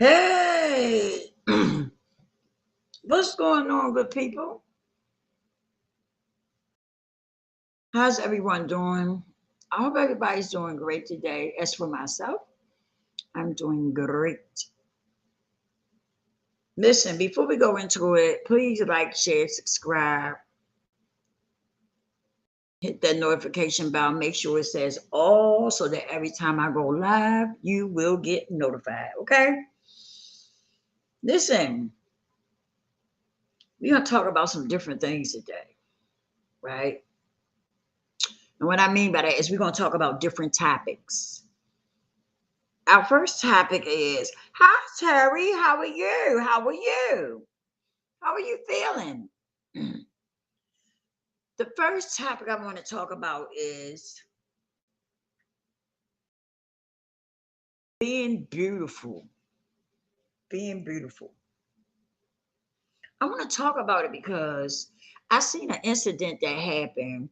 Hey, what's going on, good people? How's everyone doing? I hope everybody's doing great today. As for myself, I'm doing great. Listen, before we go into it, please like, share, subscribe, hit that notification bell, make sure it says all so that every time I go live, you will get notified. Okay? Listen, we're going to talk about some different things today, right? And what I mean by that is we're going to talk about different topics. Our first topic is, hi Terry, how are you? How are you? How are you feeling? The first topic I want to talk about is being beautiful. Being beautiful. I want to talk about it because I seen an incident that happened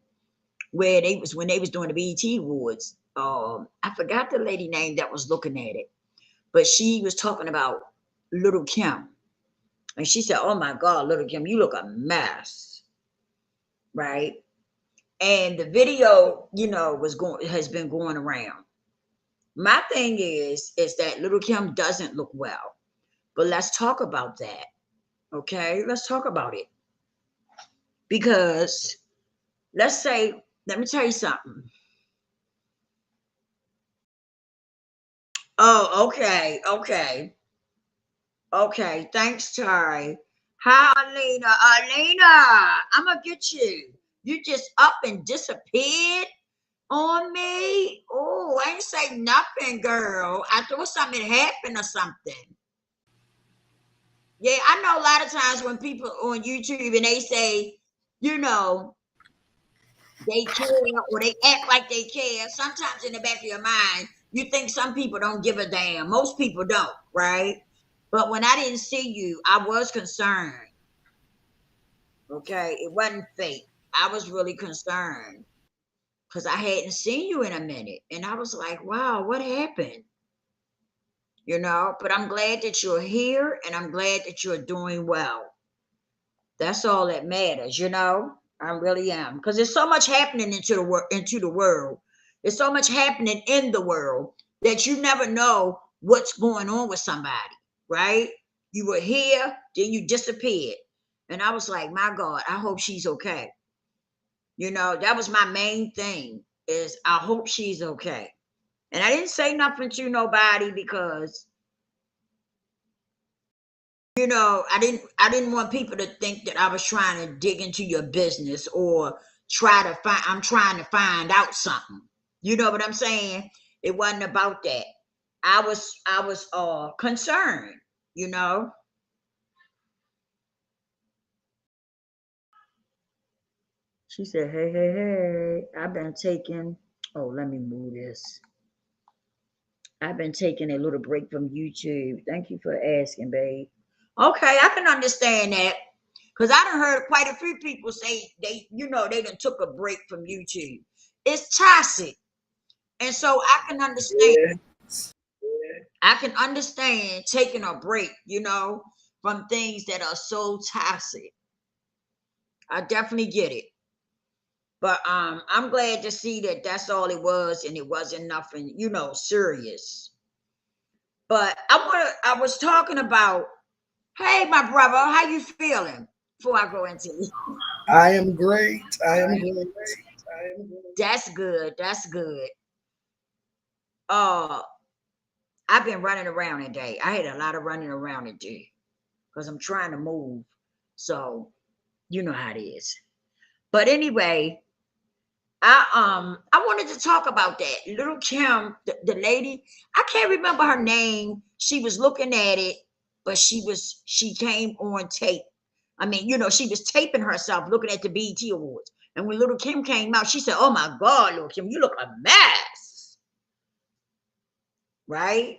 where they was when they was doing the BET Awards. I forgot the lady name that was looking at it, but she was talking about Little Kim. And she said, "Oh my God, Little Kim, you look a mess." Right? And the video, has been going around. My thing is that Little Kim doesn't look well. But let's talk about that. Okay? Let's talk about it. Because let's say, let me tell you something. Oh, okay, okay. Okay. Thanks, Tari. Hi, Alina. Alina, I'm gonna get you. You just up and disappeared on me? Oh, I ain't say nothing, girl. I thought something happened or something. Yeah, I know a lot of times when people on YouTube and they say, you know, they care or they act like they care, sometimes in the back of your mind, you think some people don't give a damn. Most people don't, right? But when I didn't see you, I was concerned. Okay. It wasn't fake. I was really concerned because I hadn't seen you in a minute. And I was like, wow, what happened? But I'm glad that you're here and I'm glad that you're doing well. That's all that matters. I really am because there's so much happening into the world. There's so much happening in the world that you never know what's going on with somebody, right? You were here, then you disappeared. And I was like, my God, I hope she's okay. That was my main thing is I hope she's okay. And I didn't say nothing to nobody because I didn't want people to think that I was trying to dig into your business or I'm trying to find out something. You know what I'm saying? It wasn't about that. I was concerned, you know. She said, "Hey, hey, hey, I've been taking oh, let me move this. I've been taking a little break from YouTube. Thank you for asking, babe." Okay, I can understand that. Because I done heard quite a few people say they done took a break from YouTube. It's toxic. And so I can understand. Yeah. I can understand taking a break, from things that are so toxic. I definitely get it. But I'm glad to see that that's all it was and it wasn't nothing, serious. But I was talking about, hey, my brother, how you feeling? Before I go into it. I am great. I am great. That's good. That's good. Uh, I've been running around today. I had a lot of running around today because I'm trying to move. So you know how it is. But anyway, I wanted to talk about that. Little Kim, the lady, I can't remember her name. She was looking at it, but she came on tape. I mean, she was taping herself looking at the BET Awards. And when Little Kim came out, she said, "Oh my God, Little Kim, you look a mess." Right?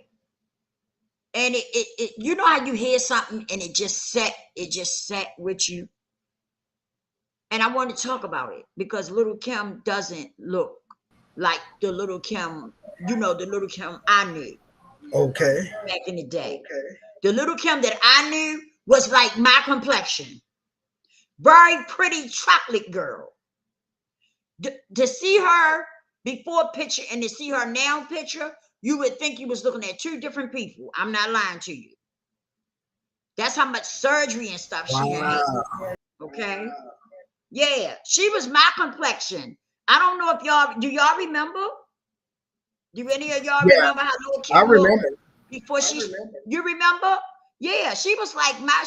And it you know how you hear something and it just set with you. And I want to talk about it because Little Kim doesn't look like the Little Kim, the Little Kim I knew. Okay. back in the day. The little Kim that I knew was like my complexion. Very pretty chocolate girl. To see her before picture and to see her now picture, you would think you was looking at two different people. I'm not lying to you. That's how much surgery and stuff she had. Okay. Yeah, she was my complexion. I don't know if y'all remember? Do any of y'all remember how little Kim I remember. looked before you remember? Yeah, she was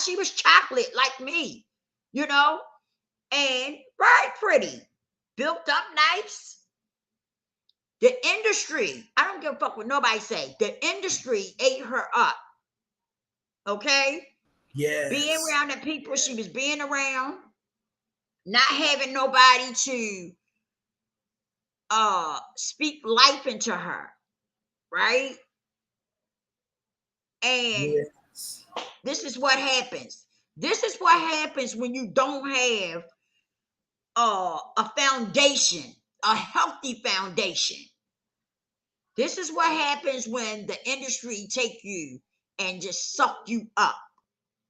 she was chocolate like me, you know, and very pretty, built up nice. The industry, I don't give a fuck what nobody say. The industry ate her up. Okay? Yes. Being around the people she was being around, not having nobody to speak life into her, right? And Yes. this is what happens. This is what happens when you don't have a foundation, a healthy foundation. This is what happens when the industry take you and just suck you up.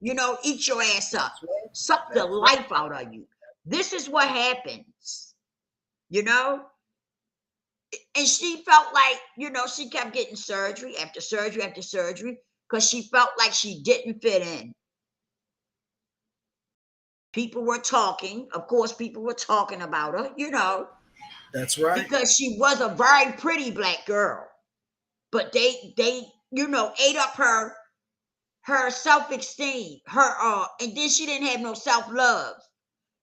You know, eat your ass up, suck the life out of you. This is what happens, you know? And she felt like, you know, she kept getting surgery after surgery after surgery because she felt like she didn't fit in. People were talking. Of course, people were talking about her, you know. That's right. Because she was a very pretty black girl. But they you know, ate up her self-esteem, and then she didn't have no self-love.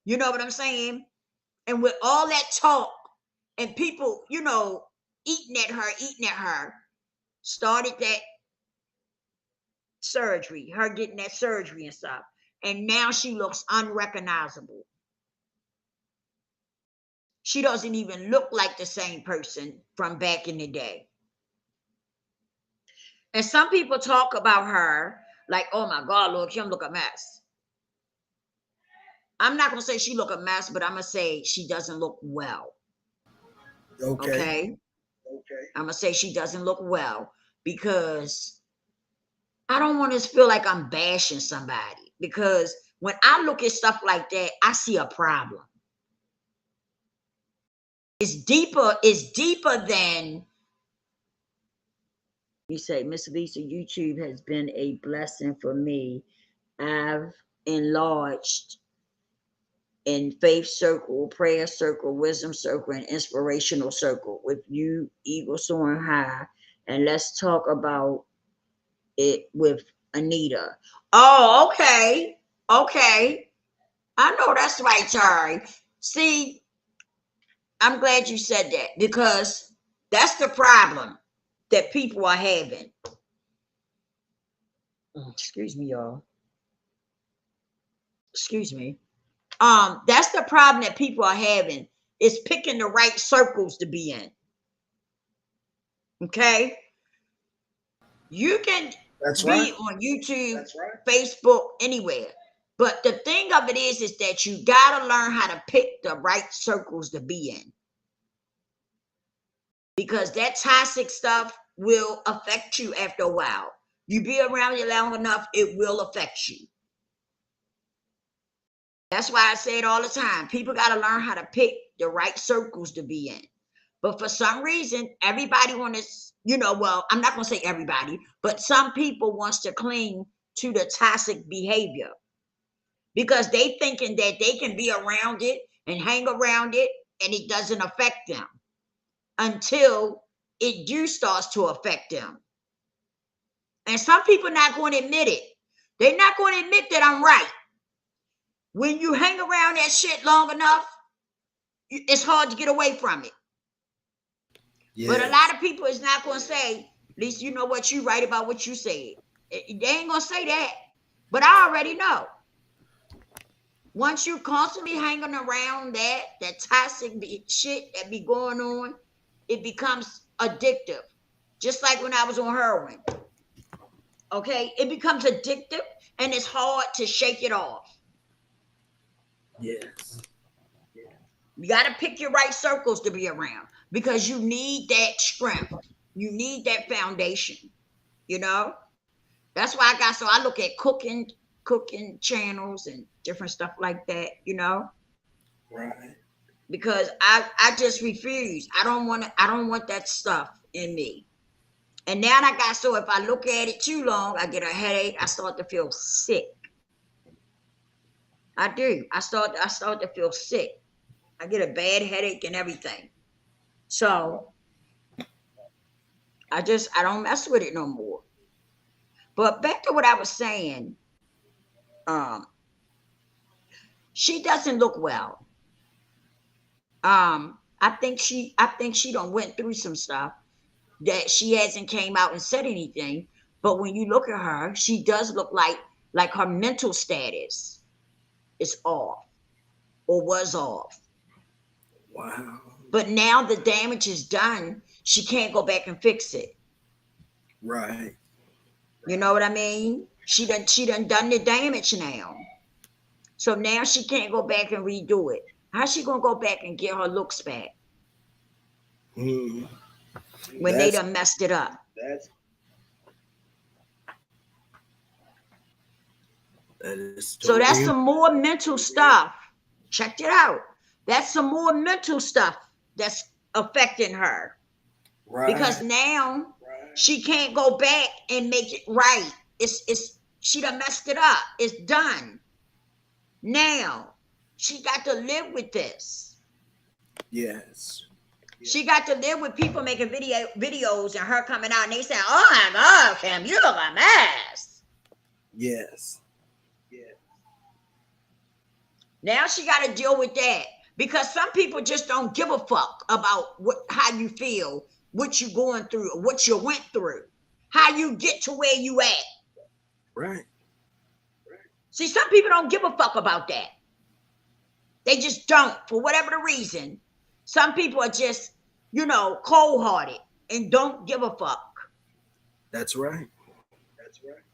You know what I'm saying? And with all that talk and people, you know, eating at her, started that surgery, her getting that surgery and stuff. And now she looks unrecognizable. She doesn't even look like the same person from back in the day. And some people talk about her like, oh my God, Lord Kim look a mess. I'm not gonna say she look a mess, but I'm gonna say she doesn't look well. Okay. I'm gonna say she doesn't look well because I don't want to feel like I'm bashing somebody. Because when I look at stuff like that, I see a problem. It's deeper than you say, Miss Lisa, YouTube has been a blessing for me. I've enlarged in faith circle, prayer circle, wisdom circle, and inspirational circle with you, Eagle Soaring High. And let's talk about it with Anita. Oh, okay. Okay. I know that's right, Tari. See, I'm glad you said that because that's the problem that people are having. Excuse me, y'all. Excuse me. That's the problem that people are having is picking the right circles to be in. Okay. You can be on YouTube, Facebook, anywhere. But the thing of it is that you gotta learn how to pick the right circles to be in. Because that toxic stuff will affect you after a while. You be around it long enough, it will affect you. That's why I say it all the time. People got to learn how to pick the right circles to be in. But for some reason, everybody wants, you know, well, I'm not going to say everybody, but some people wants to cling to the toxic behavior because they thinking that they can be around it and hang around it and it doesn't affect them until it starts to affect them. And some people not going to admit it. They're not going to admit that I'm right. When you hang around that shit long enough, it's hard to get away from it. Yes. But a lot of people is not going to say, at least you know what you write about what you said. They ain't going to say that. But I already know. Once you constantly hanging around that toxic shit that be going on, it becomes addictive. Just like when I was on heroin. Okay? It becomes addictive and it's hard to shake it off. Yes. You got to pick your right circles to be around because you need that strength. You need that foundation. you know. That's why I look at cooking channels and different stuff like that, you know. Right. Because I just refuse. I don't want that stuff in me. And now so if I look at it too long, I get a headache. I start to feel sick. I do. I start to feel sick. I get a bad headache and everything. So I don't mess with it no more. But back to what I was saying, she doesn't look well. I think she done went through some stuff that she hasn't came out and said anything. But when you look at her, she does look like her mental status is off or was off. Wow. But now the damage is done. She can't go back and fix it. Right. You know what I mean? She done the damage now. So now she can't go back and redo it. How's she gonna go back and get her looks back? When they done messed it up. So that's some more mental stuff. Check it out. That's some more mental stuff that's affecting her. Right. Because now she can't go back and make it right. She done messed it up. It's done. Now she got to live with this. Yes. She got to live with people making videos and her coming out and they saying, "Oh my God, Kim, you look a mess." Yes. Now she got to deal with that because some people just don't give a fuck about how you feel, what you're going through, or what you went through, how you get to where you at. Right. See, some people don't give a fuck about that. They just don't, for whatever the reason. Some people are just, cold-hearted and don't give a fuck. That's right.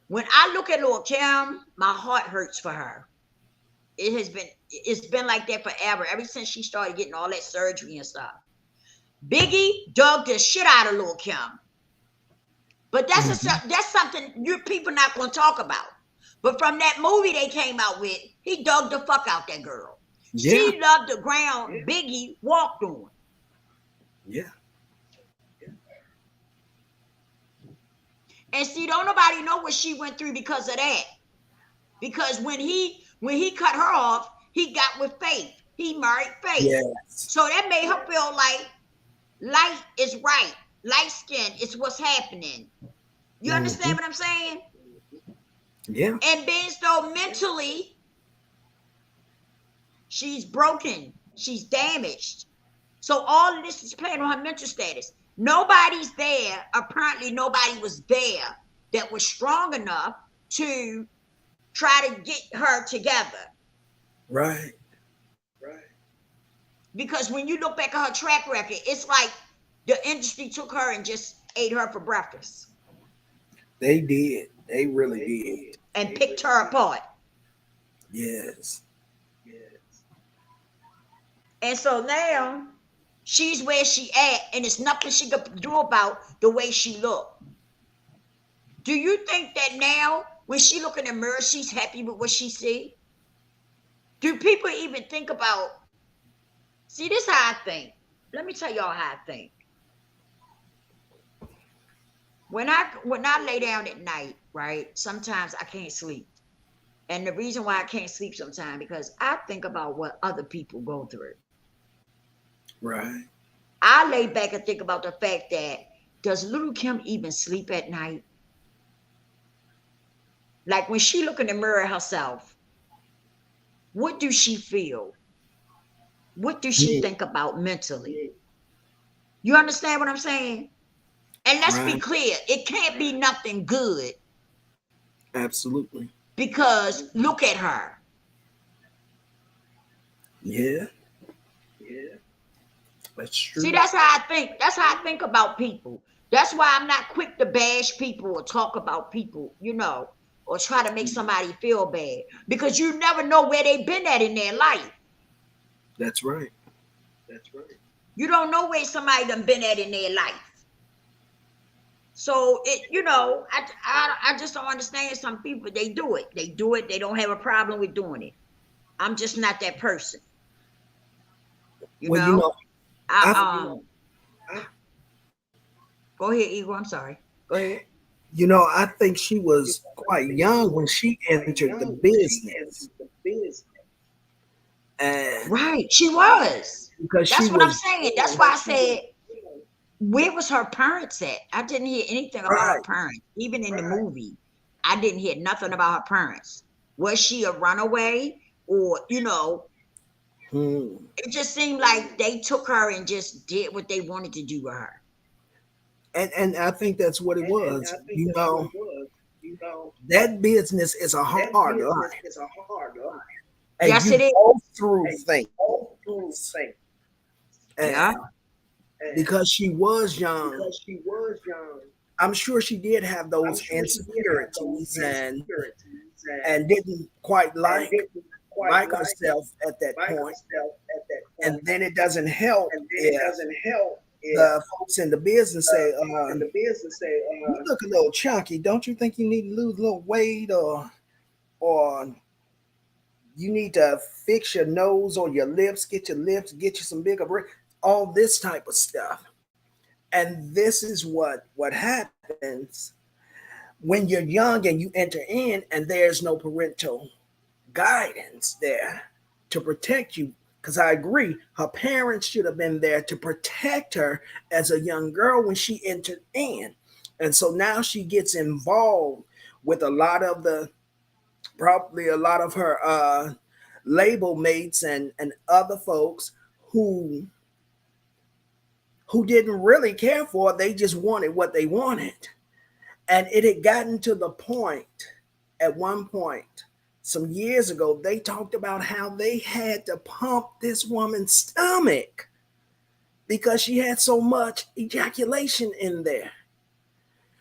When I look at Lil' Kim, my heart hurts for her. It's been like that forever, ever since she started getting all that surgery and stuff. Biggie dug the shit out of Lil' Kim. But that's something you people not going to talk about. But from that movie they came out with, he dug the fuck out that girl. Yeah. She loved the ground Biggie walked on. Yeah. And see, don't nobody know what she went through because of that. Because when he cut her off, he got with Faith. He married Faith. Yes. So that made her feel like light is right. Light skin is what's happening. You understand what I'm saying? Yeah. And being so mentally, she's broken. She's damaged. So all of this is playing on her mental status. Nobody's there. Apparently nobody was there that was strong enough to try to get her together. Right. Because when you look back at her track record, it's like the industry took her and just ate her for breakfast. They did. They really did. And picked her apart. Yes. And so now she's where she at, and there's nothing she could do about the way she look. Do you think that now, when she look in the mirror, she's happy with what she see? Do people even think about? See, this is how I think. Let me tell y'all how I think. When I lay down at night, right? Sometimes I can't sleep. And the reason why I can't sleep sometimes because I think about what other people go through. Right. I lay back and think about the fact that does Little Kim even sleep at night? Like when she look in the mirror herself, what do she feel? What does she think about mentally? You understand what I'm saying? And let's be clear, it can't be nothing good. Absolutely. Because look at her. Yeah. That's true. See, that's how I think. That's how I think about people. That's why I'm not quick to bash people or talk about people, or try to make somebody feel bad. Because you never know where they've been at in their life. That's right. You don't know where somebody done been at in their life. So I just don't understand some people. They do it. They do it. They don't have a problem with doing it. I'm just not that person. You Well, know. I I Go ahead, Igor. I'm sorry. Go ahead. I think she was quite young when she entered the business, and Right. She was. because she That's what I'm was saying. That's why I said, where was her parents at? I didn't hear anything about her right. parents. Even in the movie, I didn't hear nothing about her parents. Was she a runaway? Or, Hmm. it just seemed like they took her and just did what they wanted to do with her. And I think that's what it was. That business is a hard life, and Yes, you it is. go through things. And Yeah. because she was young, I'm sure she did have those insecurities and didn't quite like herself at that point. And then it doesn't help if the folks in the business say, "You look a little chunky. Don't you think you need to lose a little weight, or you need to fix your nose or your lips, get you some bigger breasts, all this type of stuff." And this is what happens when you're young and you enter in and there's no parental guidance there to protect you. Because I agree, her parents should have been there to protect her as a young girl when she entered in. And so now she gets involved with a lot of the probably a lot of her label mates and other folks who didn't really care for her. They just wanted what they wanted. And it had gotten to the point, at one point, some years ago, they talked about how they had to pump this woman's stomach because she had so much ejaculation in there.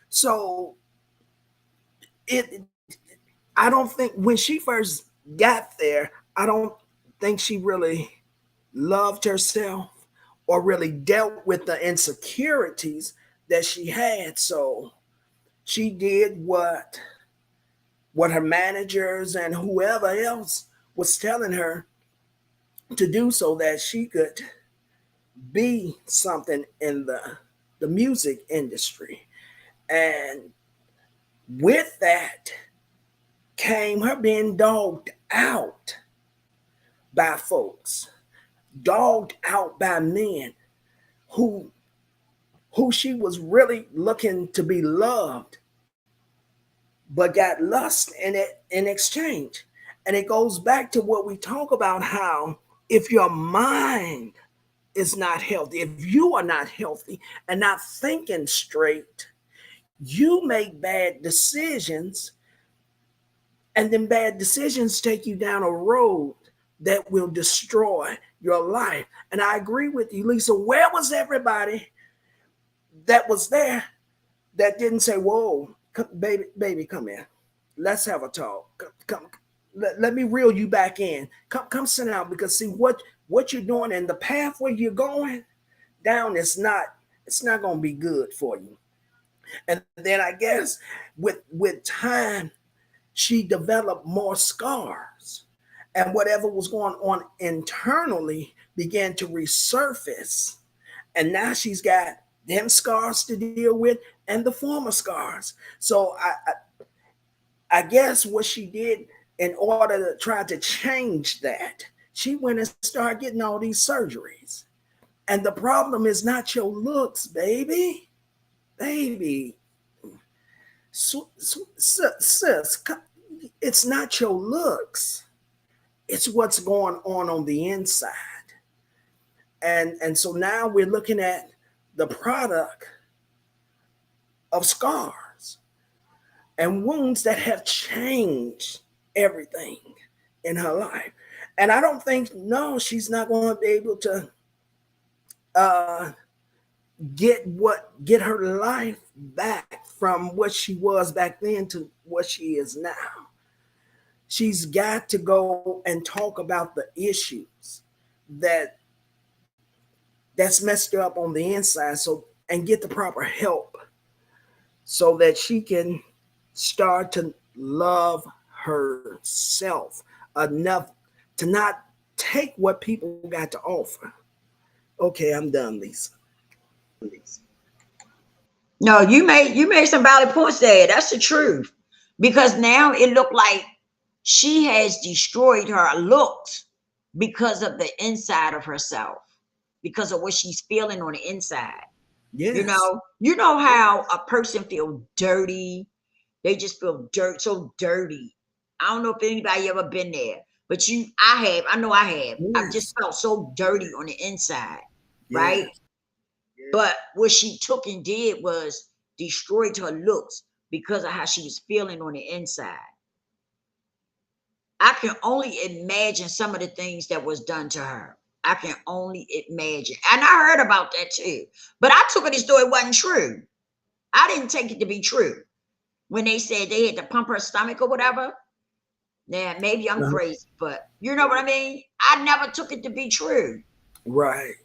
So it I don't think when she first got there, I don't think she really loved herself or really dealt with the insecurities that she had. So she did what her managers and whoever else was telling her to do so that she could be something in the music industry. And with that came her being dogged out by folks, dogged out by men who she was really looking to be loved, but got lust in it in exchange. And it goes back to what we talk about, how if your mind is not healthy, if you are not healthy and not thinking straight, you make bad decisions, and then bad decisions take you down a road that will destroy your life. And I agree with you, Lisa. Where was everybody that was there that didn't say, "Whoa, baby, come in. Let's have a talk. Come, let me reel you back in. Come sit down, because see what you're doing and the path where you're going down is not going to be good for you." And then I guess with time, she developed more scars, and whatever was going on internally began to resurface. And now she's got them scars to deal with and the former scars. So I guess what she did in order to try to change that, she went and started getting all these surgeries. And the problem is not your looks, baby. Baby. Sis, it's not your looks. It's what's going on the inside. And so now we're looking at the product of scars and wounds that have changed everything in her life. And I don't think, no, she's not going to be able to uh, get her life back from what she was back then to what she is now. She's got to go and talk about the issues that's messed her up on the inside, so and get the proper help so that she can start to love herself enough to not take what people got to offer. Okay, I'm done, Lisa. No, you made some valid points there. That's the truth. Because now it looked like she has destroyed her looks because of the inside of herself, because of what she's feeling on the inside. Yes. You know how a person feel dirty. They just feel so dirty. I don't know if anybody ever been there, but I have. I know I have. I've just Yes. felt so dirty on the inside, right? Yes. But what she took and did was destroyed her looks because of how she was feeling on the inside. I can only imagine some of the things that was done to her. I can only imagine. And I heard about that too. But I took it as though it wasn't true. I didn't take it to be true. When they said they had to pump her stomach or whatever, now maybe I'm Uh-huh. crazy, but you know what I mean? I never took it to be true, Right.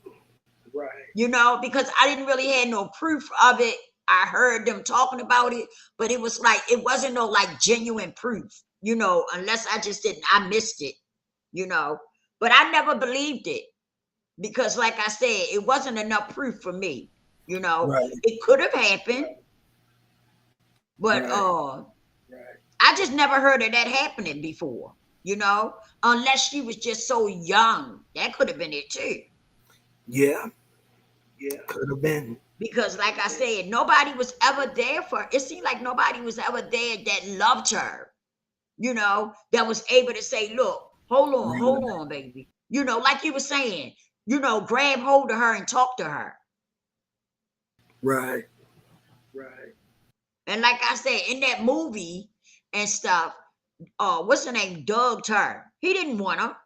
because I didn't really have no proof of it. I heard them talking about it, but it was like it wasn't no like genuine proof, unless I just didn't I missed it, you know. But I never believed it because like I said, it wasn't enough proof for me, you know. Right. It could have happened, but Right. I just never heard of that happening before, unless she was just so young. That could have been it too. Yeah. Could have been. Because, like I said, nobody was ever there for her. It seemed like nobody was ever there that loved her, that was able to say, look, hold Right. on, baby. Like you were saying, grab hold of her and talk to her. Right. And like I said, in that movie and stuff, what's her name? Doug Turner. He didn't want her.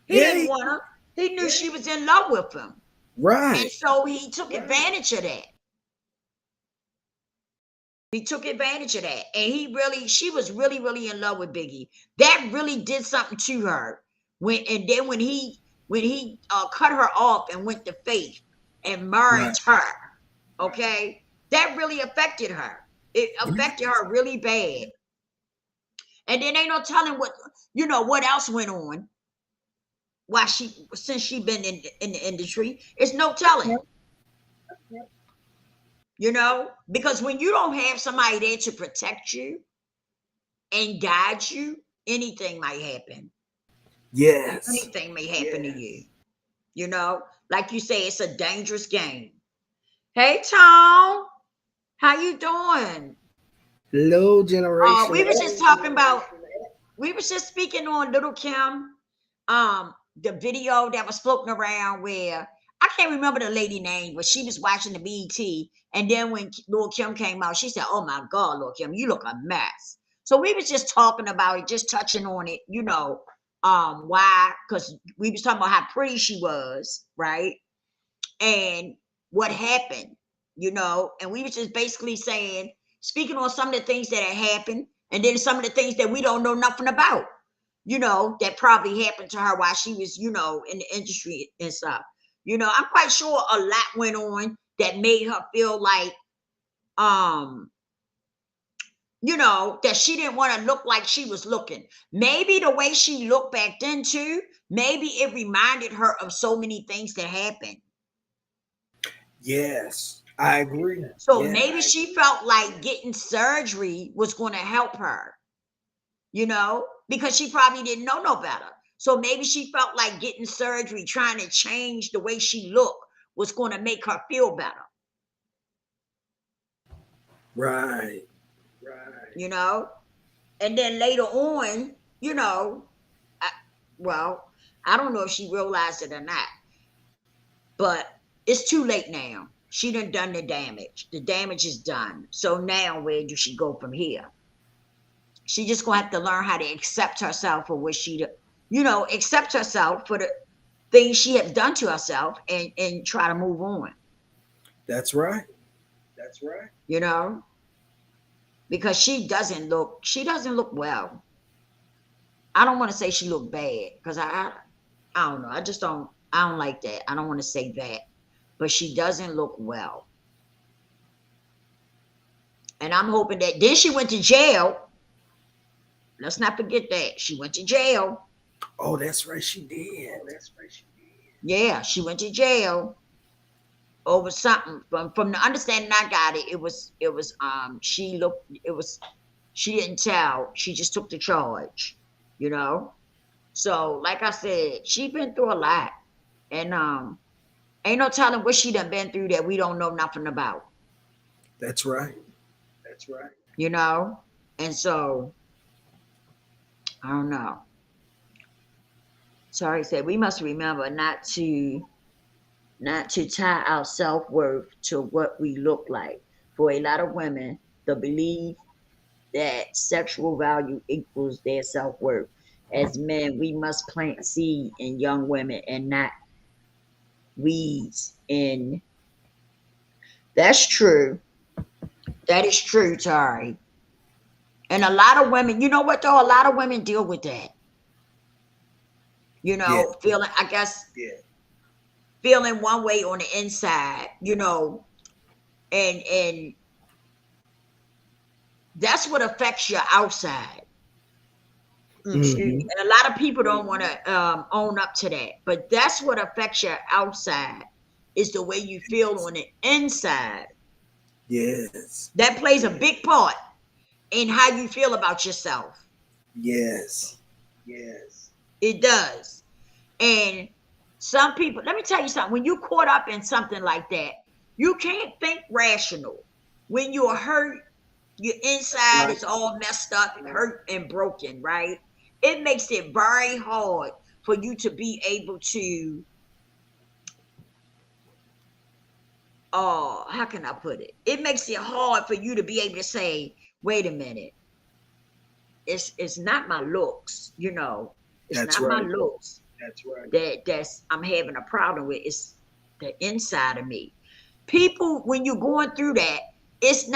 He Yeah. didn't want her. He knew she was in love with him. And Right. so he took advantage of that. He took advantage of that. And she was really, really in love with Biggie. That really did something to her. When he cut her off and went to Faith and married Right. her, okay, that really affected her. It affected her really bad. And then ain't no telling what else went on since she been in the industry. It's no telling. Because when you don't have somebody there to protect you and guide you, anything might happen. Yes. Anything may happen to you. Like you say, it's a dangerous game. Hey, Tom, how you doing? Low generation. We was just talking about. We was just speaking on Little Kim, the video that was floating around where I can't remember the lady name, but she was watching the BET, and then when Lil Kim came out, she said, "Oh my God, Lil Kim, you look a mess." So we was just talking about it, just touching on it, why? Because we was talking about how pretty she was, right? And what happened, and we was just basically saying, speaking on some of the things that had happened, and then some of the things that we don't know nothing about, that probably happened to her while she was, in the industry and stuff. I'm quite sure a lot went on that made her feel like, that she didn't want to look like she was looking. Maybe the way she looked back then too, maybe it reminded her of so many things that happened. Yes. I agree. So Yeah. maybe she felt like getting surgery was going to help her, because she probably didn't know no better. So maybe she felt like getting surgery, trying to change the way she looked, was going to make her feel better, Right. And then later on, I don't know if she realized it or not, but it's too late now. She done the damage. The damage is done. So now where do she go from here? She just gonna have to learn how to accept herself for what accept herself for the things she has done to herself and try to move on. That's right. Because she doesn't look well. I don't want to say she looked bad because I don't know. I don't like that. I don't want to say that. But she doesn't look well. And I'm hoping that then she went to jail. Let's not forget that. She went to jail. Oh, that's right. She did. Yeah, she went to jail over something. From the understanding I got it, she didn't tell. She just took the charge, you know. So, like I said, she been through a lot. And ain't no telling what she done been through that we don't know nothing about. That's right. You know? And so I don't know. Sorry, said we must remember not to tie our self-worth to what we look like. For a lot of women, the belief that sexual value equals their self-worth. As men, we must plant seed in young women and not weeds in. That's true. That is true, Tari. And a lot of women, you know what though? A lot of women deal with that. You know, feeling, I guess, feeling one way on the inside, you know, and that's what affects your outside. Excuse me. And a lot of people don't want to own up to that, but that's what affects your outside is the way you feel on the inside. Yes. That plays a big part in how you feel about yourself. Yes. It does. And some people, let me tell you something, when you're caught up in something like that, you can't think rational. When you're hurt, your inside is all messed up and hurt and broken, right? It makes it very hard for you to be able to, how can I put it? It makes it hard for you to be able to say, wait a minute, it's not my looks, you know, it's not my looks. That's right. That's I'm having a problem with. It's the inside of me. People, when you're going through that, it's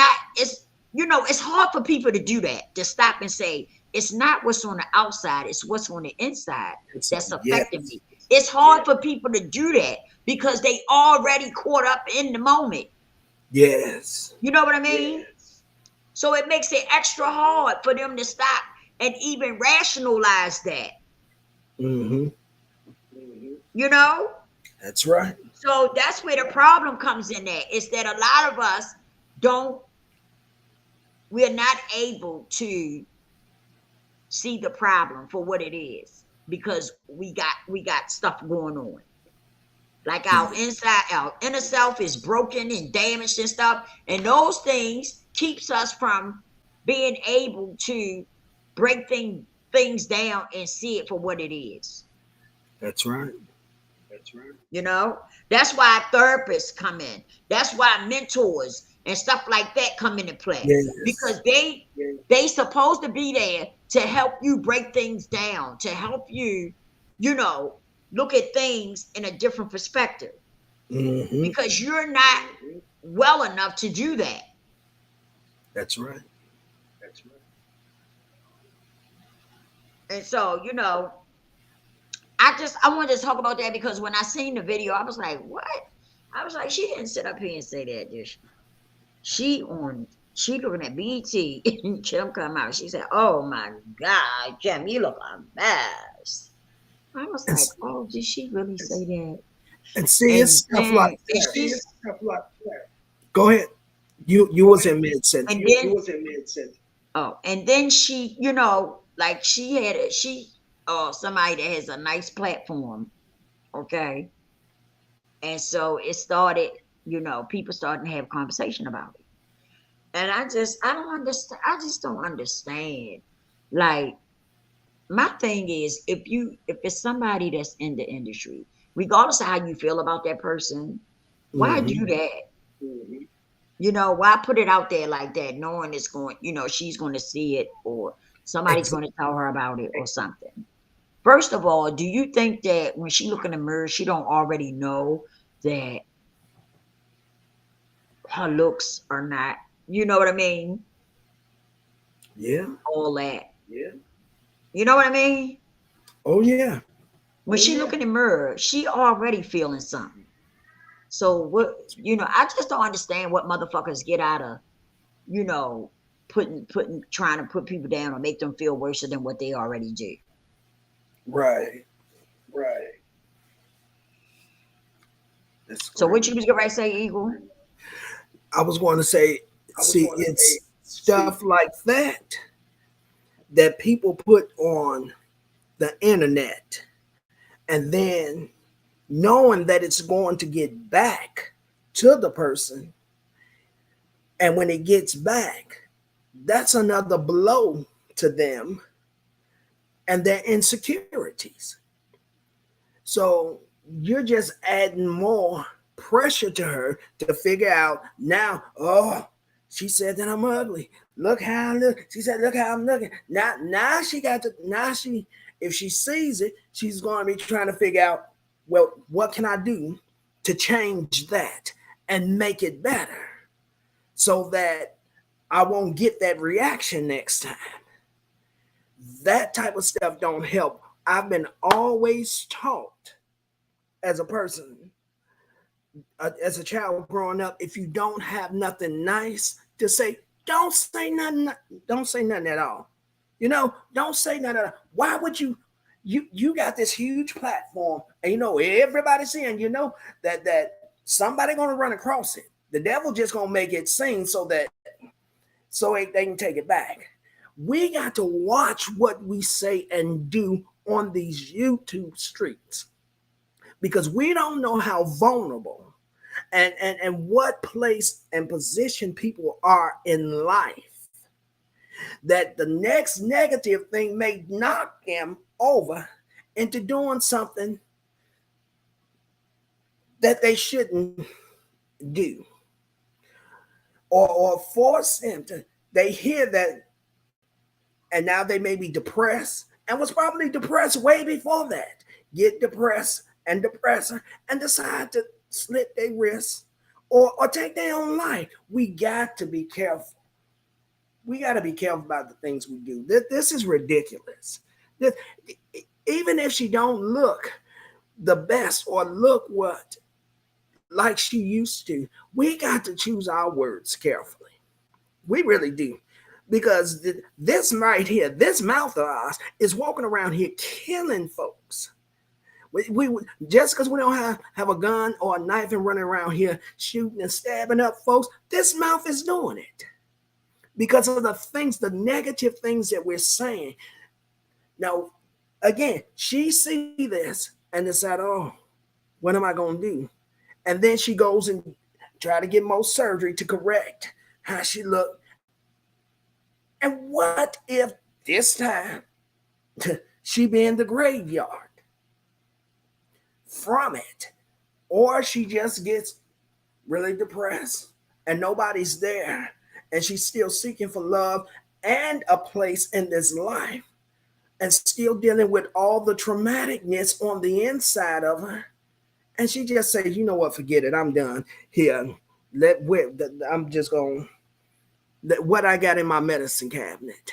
hard for people to do that, to stop and say, it's not what's on the outside, it's what's on the inside that's affecting me. It's hard for people to do that because they already caught up in the moment. Yes. You know what I mean? Yes. So it makes it extra hard for them to stop and even rationalize that. You know? That's right. So that's where the problem comes in at, is that a lot of us we're not able to see the problem for what it is because we got stuff going on. Like our inner self is broken and damaged and stuff. And those things keeps us from being able to break things down and see it for what it is. That's right. You know, that's why therapists come in. That's why mentors and stuff like that come into play. Yes. Because they supposed to be there to help you break things down, to help you, you know, look at things in a different perspective. Because you're not well enough to do that. That's right. And so, you know, I wanted to talk about that because when I seen the video, I was like, what? I was like, she didn't sit up here and say that, did she? She looking at BT and Kim come out. She said, oh my God, Kim, you look a mess. I was like, oh, did she really say that? And see, it's stuff like that. Go ahead. You was in mid sentence. Oh, and then she, you know, like somebody that has a nice platform, okay? And so it started, you know, people starting to have conversation about it. And I just don't understand. Like, my thing is, if it's somebody that's in the industry, regardless of how you feel about that person, why do that? You know, why put it out there like that, knowing it's going, you know, she's going to see it or somebody's going to tell her about it or something. First of all, do you think that when she look in the mirror, she don't already know that her looks are not, you know what I mean? Yeah. All that. Yeah. You know what I mean? Oh, yeah. When she look in the mirror, she already feeling something. So what, you know, I just don't understand what motherfuckers get out of you know, trying to put people down or make them feel worse than what they already do. Right. Right. That's So what great. you was going to say, Eagle? I was going to say, see, it's stuff like that people put on the internet, and then knowing that it's going to get back to the person, and when it gets back, that's another blow to them and their insecurities. So you're just adding more pressure to her to figure out now, oh, she said that I'm ugly. Look how I look. She said, look how I'm looking. Now she got to, now she, if she sees it, she's going to be trying to figure out, well, what can I do to change that and make it better so that I won't get that reaction next time. That type of stuff don't help. I've been always taught as a person, as a child growing up, if you don't have nothing nice to say, don't say nothing. Don't say nothing at all. You know, don't say nothing at all. Why would you? You got this huge platform, and you know everybody's saying, you know that somebody gonna run across it. The devil just gonna make it sing so that they can take it back. We got to watch what we say and do on these YouTube streets, because we don't know how vulnerable and what place and position people are in life, that the next negative thing may knock them over into doing something that they shouldn't do, or force them to. They hear that, and now they may be depressed and was probably depressed way before that, get depressed and depressor and decide to slit their wrists or take their own life. We got to be careful. We got to be careful about the things we do. This is ridiculous. Even if she don't look the best or look what like she used to, we got to choose our words carefully. We really do. Because this right here, this mouth of ours is walking around here killing folks. We just because we don't have a gun or a knife and running around here shooting and stabbing up folks, this mouth is doing it because of the things, the negative things that we're saying. Now, again, she see this and decide, oh, what am I going to do? And then she goes and try to get more surgery to correct how she looked. And what if this time she be in the graveyard from it, or she just gets really depressed and nobody's there, and she's still seeking for love and a place in this life, and still dealing with all the traumaticness on the inside of her, and she just says, you know what, forget it, I'm done here. I'm just going. What I got in my medicine cabinet,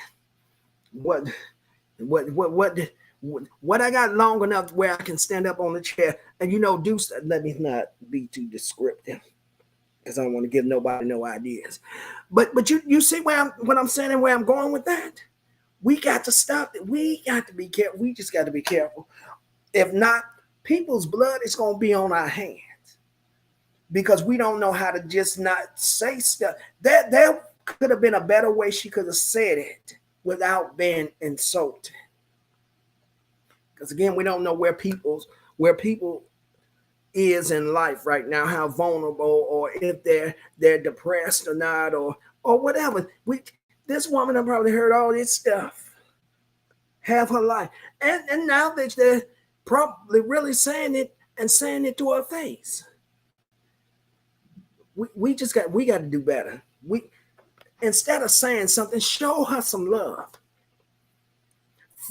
what I got long enough where I can stand up on the chair and let me not be too descriptive because I don't want to give nobody no ideas. But you see what I'm saying and where I'm going with that? We got to stop it. We got to be careful. We just got to be careful. If not, people's blood is going to be on our hands because we don't know how to just not say stuff. There could have been a better way she could have said it without being insulted. Because again, we don't know where people is in life right now, how vulnerable, or if they're depressed or not, or whatever. This woman have probably heard all this stuff half her life, and now that they're probably really saying it to her face. We got to do better. Instead of saying something, show her some love.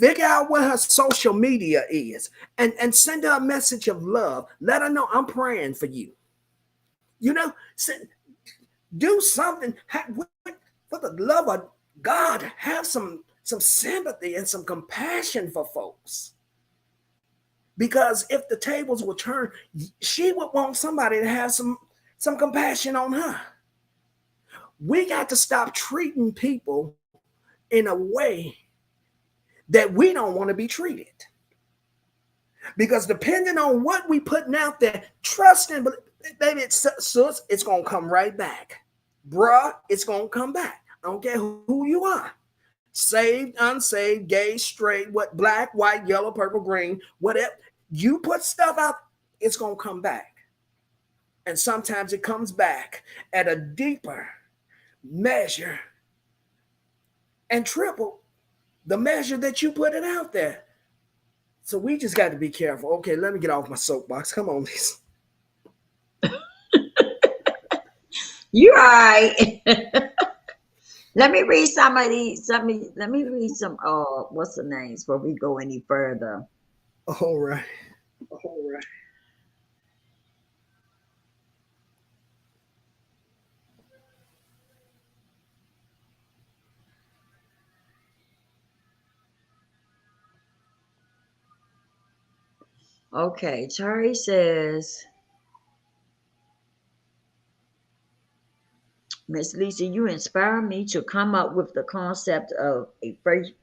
Figure out what her social media is and send her a message of love. Let her know I'm praying for you. Do something. For the love of God, have some sympathy and some compassion for folks. Because if the tables were turned, she would want somebody to have some compassion on her. We got to stop treating people in a way that we don't want to be treated. Because depending on what we putting out there, trust and baby, it's gonna come right back. Bruh, it's gonna come back. I don't care who you are. Saved, unsaved, gay, straight, what black, white, yellow, purple, green, whatever. You put stuff out, it's gonna come back. And sometimes it comes back at a deeper measure and triple the measure that you put it out there. So we just got to be careful. Okay, let me get off my soapbox. Come on, Lisa. You're right. Let me read some of these. Let me read some. What's the names before we go any further? All right. All right. Okay, Tari says, Miss Lisa, you inspire me to come up with the concept of a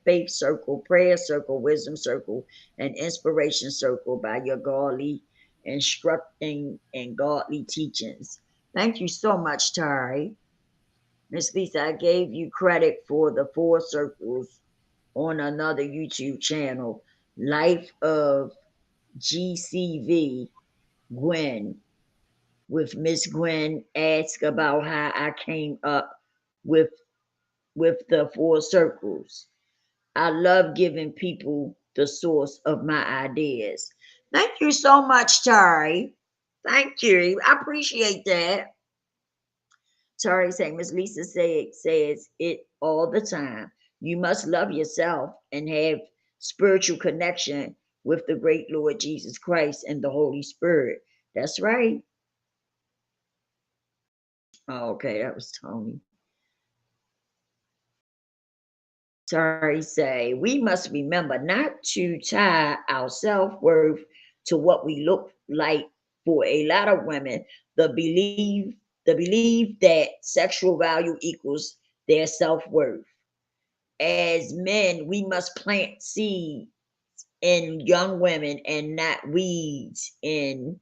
faith circle, prayer circle, wisdom circle, and inspiration circle by your godly instructing and godly teachings. Thank you so much, Tari. Miss Lisa, I gave you credit for the 4 circles on another YouTube channel, Life of GCV Gwen, with Miss Gwen ask about how I came up with the 4 circles. I love giving people the source of my ideas. Thank you so much, Tari. Thank you. I appreciate that. Tari saying Miss Lisa says it all the time. You must love yourself and have spiritual connection with the great Lord Jesus Christ and the Holy Spirit. That's right. Oh, okay, that was Tony. Sorry, say we must remember not to tie our self-worth to what we look like. For a lot of women, the belief that sexual value equals their self-worth. As men, we must plant seeds in young women and not weeds in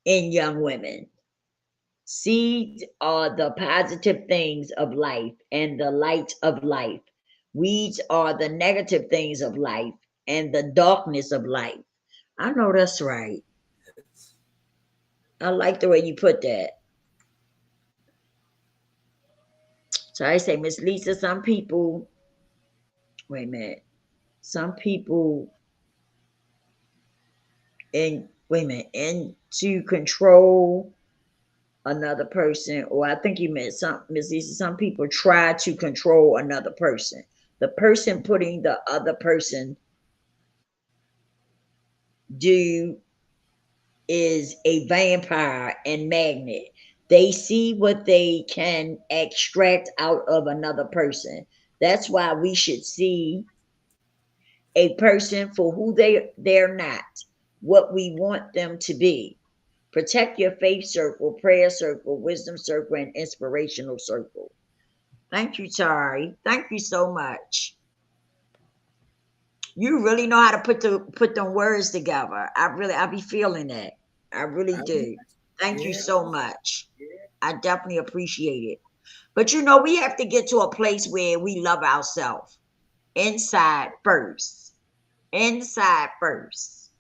young women. Seeds are the positive things of life and the light of life. Weeds are the negative things of life and the darkness of life. I know that's right. I like the way you put that. So I say, Miss Lisa, some people, wait a minute, some people wait a minute, and to control another person, or I think you meant some, Miss Lisa, some people try to control another person. The person putting the other person do is a vampire and magnet. They see what they can extract out of another person. That's why we should see a person for who they're not, what we want them to be. Protect your faith circle, prayer circle, wisdom circle, and inspirational circle. Thank you, Tari. Thank you so much. You really know how to put them words together. I be feeling that. I really do. Thank you Yeah. so much. I definitely appreciate it. But you know, we have to get to a place where we love ourselves inside first. Inside first.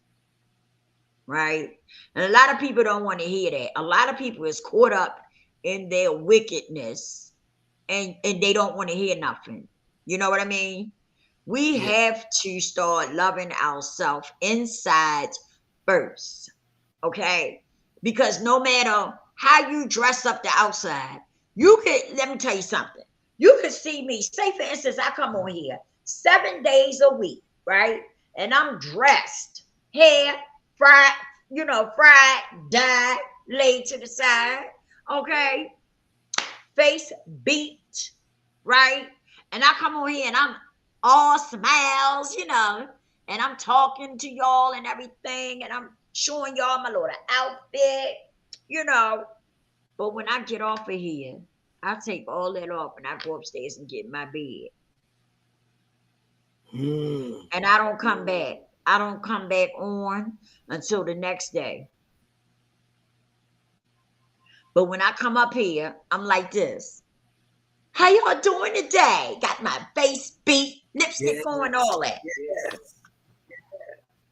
Right? And a lot of people don't want to hear that. A lot of people is caught up in their wickedness and they don't want to hear nothing. You know what I mean? We Yeah. have to start loving ourselves inside first. Okay? Because no matter how you dress up the outside, you could, let me tell you something. You could see me, say for instance, I come on here 7 days a week, right? And I'm dressed, hair, fried, fried, dyed, laid to the side, okay? Face beat, right? And I come on here and I'm all smiles, and I'm talking to y'all and everything, and I'm showing y'all my little outfit, you know. But when I get off of here, I take all that off and I go upstairs and get in my bed. And I don't come back. I don't come back on until the next day. But when I come up here, I'm like this. How y'all doing today? Got my face beat, lipstick on, all that. Yes.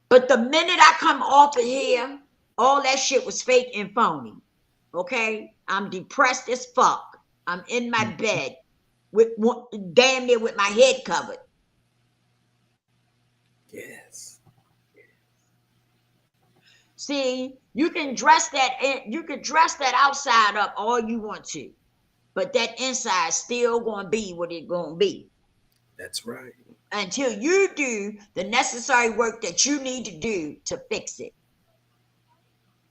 But the minute I come off of here, all that shit was fake and phony. Okay? I'm depressed as fuck. I'm in my bed with damn near with my head covered. Yes. See, you can dress that outside up all you want to, but that inside still gonna be what it's gonna be. That's right. Until you do the necessary work that you need to do to fix it.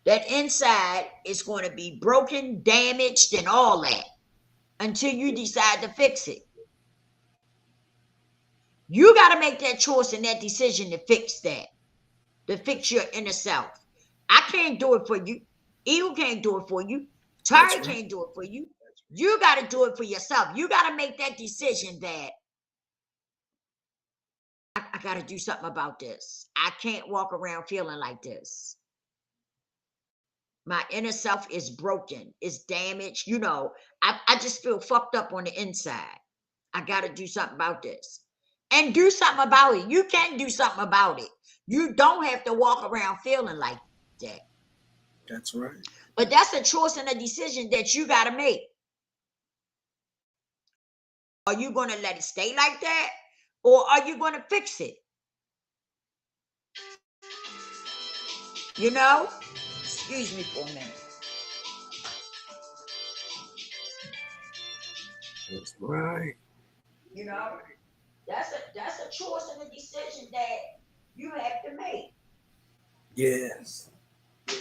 That inside is going to be broken, damaged, and all that until you decide to fix it. You got to make that choice and that decision to fix that, to fix your inner self. I can't do it for you. Eagle can't do it for you. Terry can't do it for you. You got to do it for yourself. You got to make that decision that I got to do something about this. I can't walk around feeling like this. My inner self is broken, it's damaged. You know, I just feel fucked up on the inside. I got to do something about this. And do something about it. You can do something about it. You don't have to walk around feeling like that. That's right. But that's a choice and a decision that you got to make. Are you going to let it stay like that? Or are you going to fix it? You know? Excuse me for a minute. That's right. You know? That's a choice and a decision that you have to make. Yes. Yeah.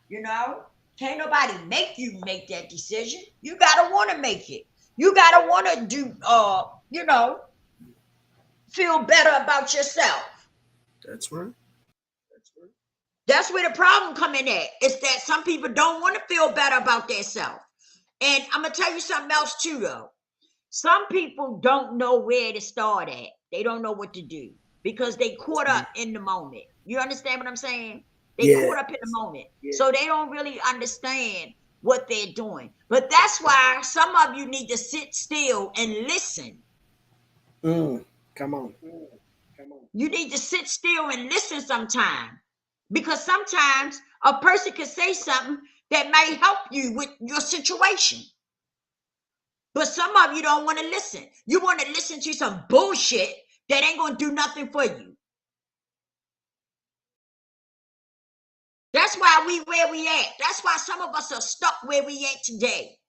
You know? Can't nobody make you make that decision. You gotta want to make it. You gotta want to do you know, feel better about yourself. That's right. That's where the problem come in at. It's that some people don't want to feel better about themselves. And I'm gonna tell you something else too, though. Some people don't know where to start at. They don't know what to do because they caught up in the moment. You understand what I'm saying? They caught up in the moment. So they don't really understand what they're doing. But that's why some of you need to sit still and listen. Come on. You need to sit still and listen sometime. Because sometimes a person can say something that may help you with your situation. But some of you don't want to listen. You want to listen to some bullshit that ain't going to do nothing for you. That's why we where we at. That's why some of us are stuck where we at today.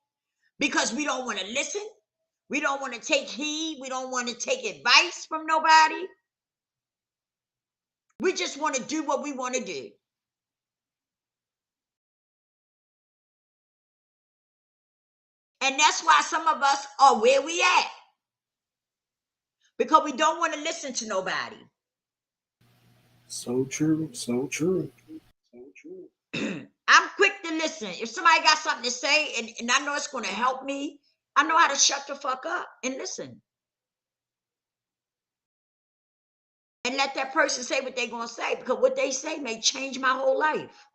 Because we don't want to listen. We don't want to take heed. We don't want to take advice from nobody. We just want to do what we want to do. And that's why some of us are where we at. Because we don't want to listen to nobody. So true. So true. I'm quick to listen. If somebody got something to say and I know it's going to help me, I know how to shut the fuck up and listen. And let that person say what they're going to say, because what they say may change my whole life.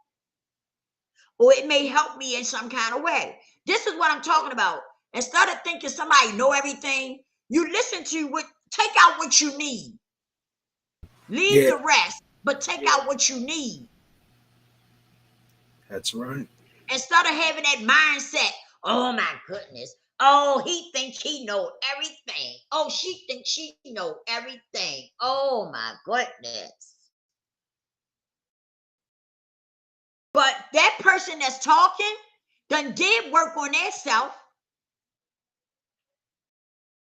Or it may help me in some kind of way. This is what I'm talking about. Instead of thinking somebody know everything, you listen to take out what you need. Leave the rest, but take out what you need. That's right. Instead of having that mindset, oh my goodness, oh, he thinks he know everything. Oh, she thinks she know everything. Oh my goodness. But that person that's talking done did work on their self.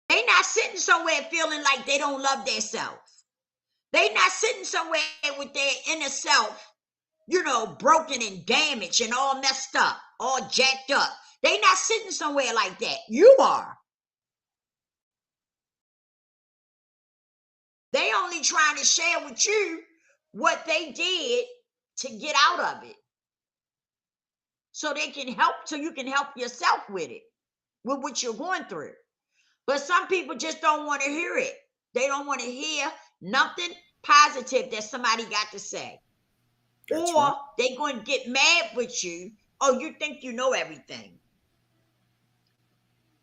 They not sitting somewhere feeling like they don't love their self. They not sitting somewhere with their inner self, you know, broken and damaged and all messed up, all jacked up. They not sitting somewhere like that. You are. They only trying to share with you what they did to get out of it. so they can help, so you can help yourself with it, with what you're going through. But some people just don't want to hear it. They don't want to hear nothing positive that somebody got to say. That's or right. they going to get mad with you. Oh, you think you know everything.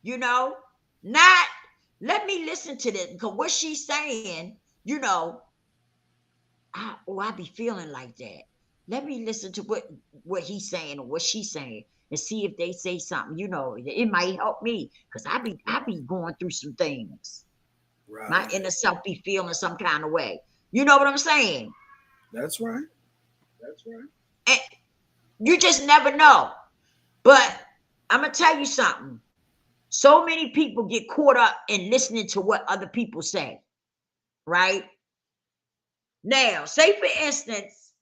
You know, not let me listen to this, because what she's saying, you know, I be feeling like that. Let me listen to what he's saying or what she's saying and see if they say something, you know, it might help me, because I be going through some things. Right. My inner self be feeling some kind of way. You know what I'm saying? That's right. That's right. And you just never know. But I'm gonna tell you something. So many people get caught up in listening to what other people say, right? Now, say for instance,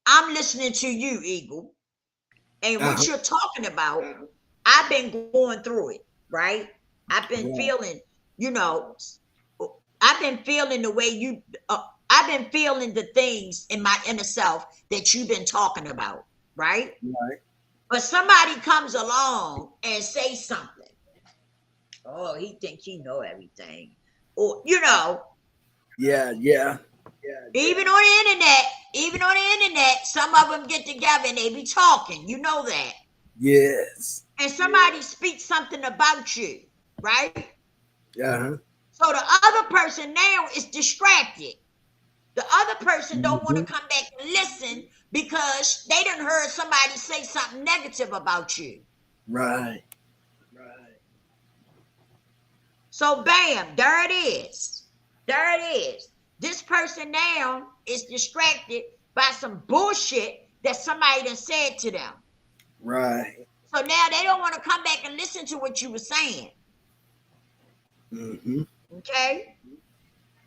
I'm listening to you, Eagle, and what you're talking about, I've been going through it, right? I've been feeling, you know, I've been feeling the way you, I've been feeling the things in my inner self that you've been talking about, right? Right. But somebody comes along and say something. Oh, he think he know everything. Or, you know. Yeah. Even on the internet, some of them get together and they be talking. You know that. Yes. And somebody speaks something about you, right? Uh-huh. So the other person now is distracted. The other person don't want to come back and listen because they done heard somebody say something negative about you. Right. So bam, there it is. There it is. This person now is distracted by some bullshit that somebody done said to them. Right. So now they don't want to come back and listen to what you were saying. Mm-hmm. Okay?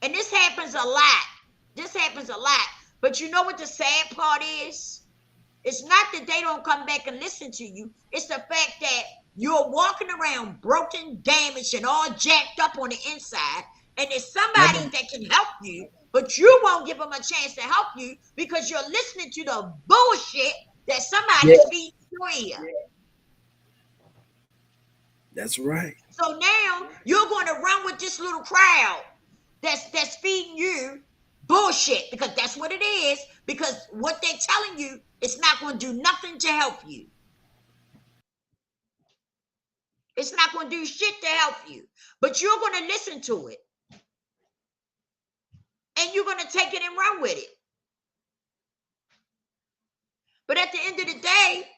And this happens a lot. But you know what the sad part is? It's not that they don't come back and listen to you. It's the fact that you're walking around broken, damaged, and all jacked up on the inside. And there's somebody that can help you, but you won't give them a chance to help you because you're listening to the bullshit that somebody's feeding your ear. That's right. So now you're going to run with this little crowd that's feeding you bullshit, because that's what it is. Because what they're telling you, it's not going to do nothing to help you. It's not going to do shit to help you. But you're going to listen to it. And you're going to take it and run with it. But at the end of the day,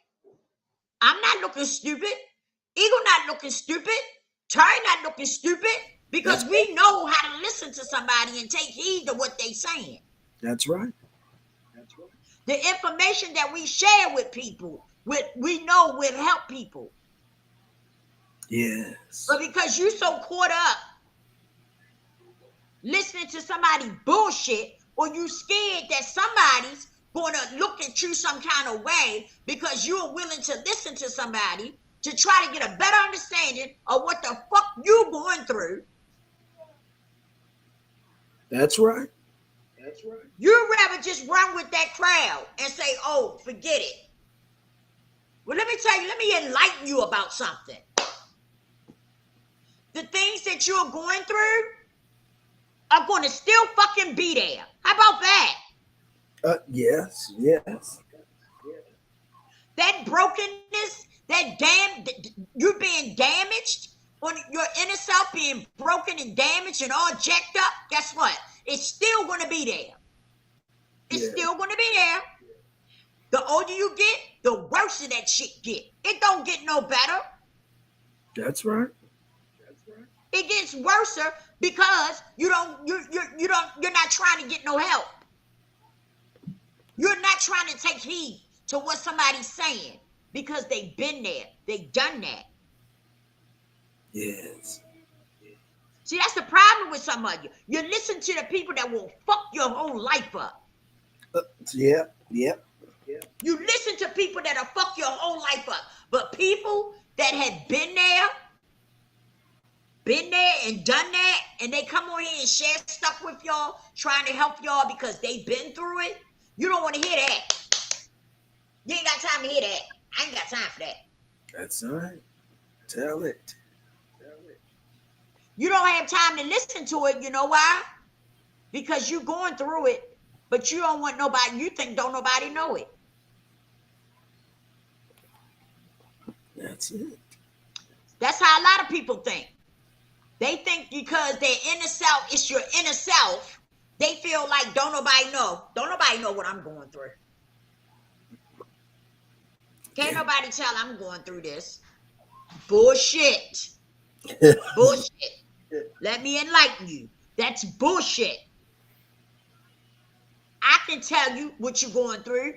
I'm not looking stupid. Eagle not looking stupid. Terry not looking stupid. Because we know how to listen to somebody and take heed to what they're saying. That's right. The information that we share with people, we know will help people. Yes. But because you're so caught up listening to somebody bullshit, or you scared that somebody's going to look at you some kind of way because you're willing to listen to somebody to try to get a better understanding of what the fuck you going through. That's right. You'd rather just run with that crowd and say, oh, forget it. Well, let me tell you, let me enlighten you about something. The things that you're going through are going to still fucking be there. How about that? Yes. That brokenness, you being damaged, on your inner self being broken and damaged and all jacked up, guess what? It's still going to be there. It's still going to be there. The older you get, the worse that shit get. It don't get no better. That's right. It gets worse because you're not trying to get no help. You're not trying to take heed to what somebody's saying because they've been there. They've done that. Yes. See, that's the problem with some of you. You listen to the people that will fuck your whole life up. Yep. You listen to people that'll fuck your whole life up. But people that have been there and done that, and they come on here and share stuff with y'all, trying to help y'all because they've been through it, you don't want to hear that. You ain't got time to hear that. I ain't got time for that. That's right. Tell it. You don't have time to listen to it. You know why? Because you're going through it, but you don't want nobody. You think don't nobody know it. That's it. That's how a lot of people think. They think because their inner self, it's your inner self, they feel like don't nobody know. Don't nobody know what I'm going through. Can't nobody tell I'm going through this. Bullshit. Bullshit. Let me enlighten you. That's bullshit. I can tell you what you're going through.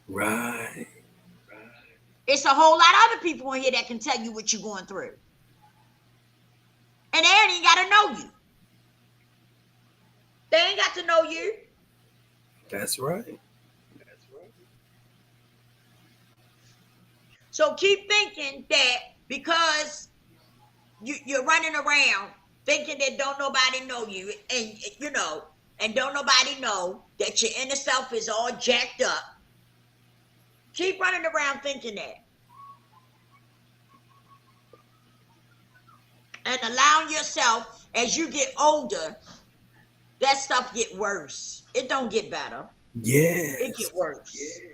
Right. It's a whole lot of other people in here that can tell you what you're going through. And they ain't even got to know you. They ain't got to know you. That's right. So keep thinking that because you're running around thinking that don't nobody know you, and you know, and don't nobody know that your inner self is all jacked up. Keep running around thinking that. And allowing yourself, as you get older, that stuff get worse. It don't get better. Yes. It get worse. Yeah.